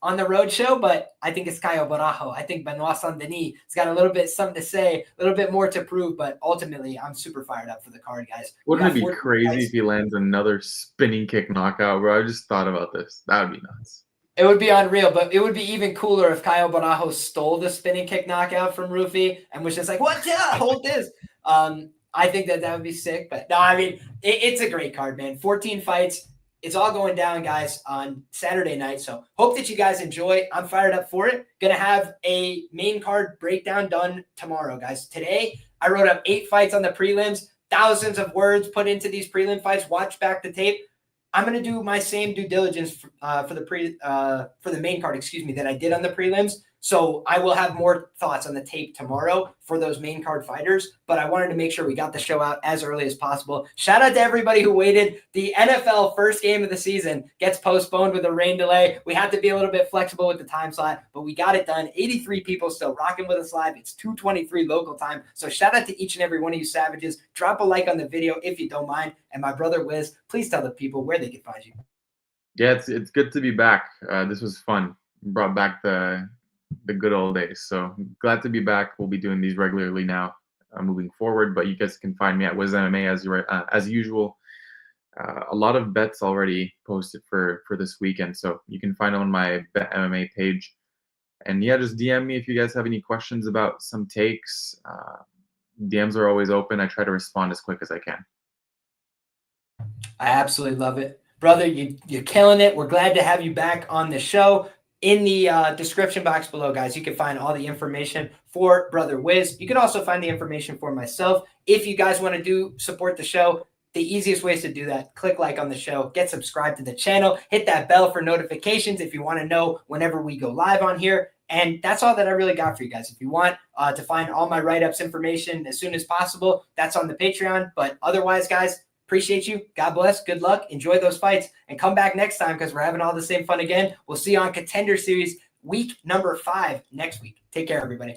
on the road show, but I think it's Caio Borralho. I think Benoit Saint-Denis has got a little bit something to say, a little bit more to prove, but ultimately I'm super fired up for the card, guys. Wouldn't it be crazy if he lands another spinning kick knockout, bro? I just thought about this. That would be nuts. It would be unreal, but it would be even cooler if Caio Borralho stole the spinning kick knockout from Rufy and was just like, what? Yeah, hold this. I think that would be sick, but no, I mean, it's a great card, man. 14 fights. It's all going down, guys, on Saturday night. So hope that you guys enjoy. I'm fired up for it. Going to have a main card breakdown done tomorrow, guys. Today, I wrote up 8 fights on the prelims, thousands of words put into these prelim fights. Watch back the tape. I'm going to do my same due diligence for the main card, that I did on the prelims. So I will have more thoughts on the tape tomorrow for those main card fighters, but I wanted to make sure we got the show out as early as possible. Shout out to everybody who waited. The NFL first game of the season gets postponed with a rain delay. We had to be a little bit flexible with the time slot, but we got it done. 83 people still rocking with us live. It's 2:23 local time. So shout out to each and every one of you savages. Drop a like on the video if you don't mind. And my brother Wiz, please tell the people where they can find you. Yeah, it's good to be back. This was fun. Brought back the good old days. So glad to be back. We'll be doing these regularly now moving forward, but you guys can find me at WizMMA as usual. A lot of bets already posted for this weekend, so you can find it on my Bet MMA page. And yeah, just DM me if you guys have any questions about some takes. DMs are always open. I try to respond as quick as I can. I absolutely love it. Brother, you're killing it. We're glad to have you back on the show. In the description box below, guys, you can find all the information for Brother Wiz. You can also find the information for myself. If you guys want to support the show, the easiest ways to do that, click like on the show, get subscribed to the channel, hit that bell for notifications if you want to know whenever we go live on here. And that's all that I really got for you guys. If you want to find all my write-ups information as soon as possible, that's on the Patreon. But otherwise, guys, appreciate you. God bless. Good luck. Enjoy those fights. And come back next time because we're having all the same fun again. We'll see you on Contender Series week number 5 next week. Take care, everybody.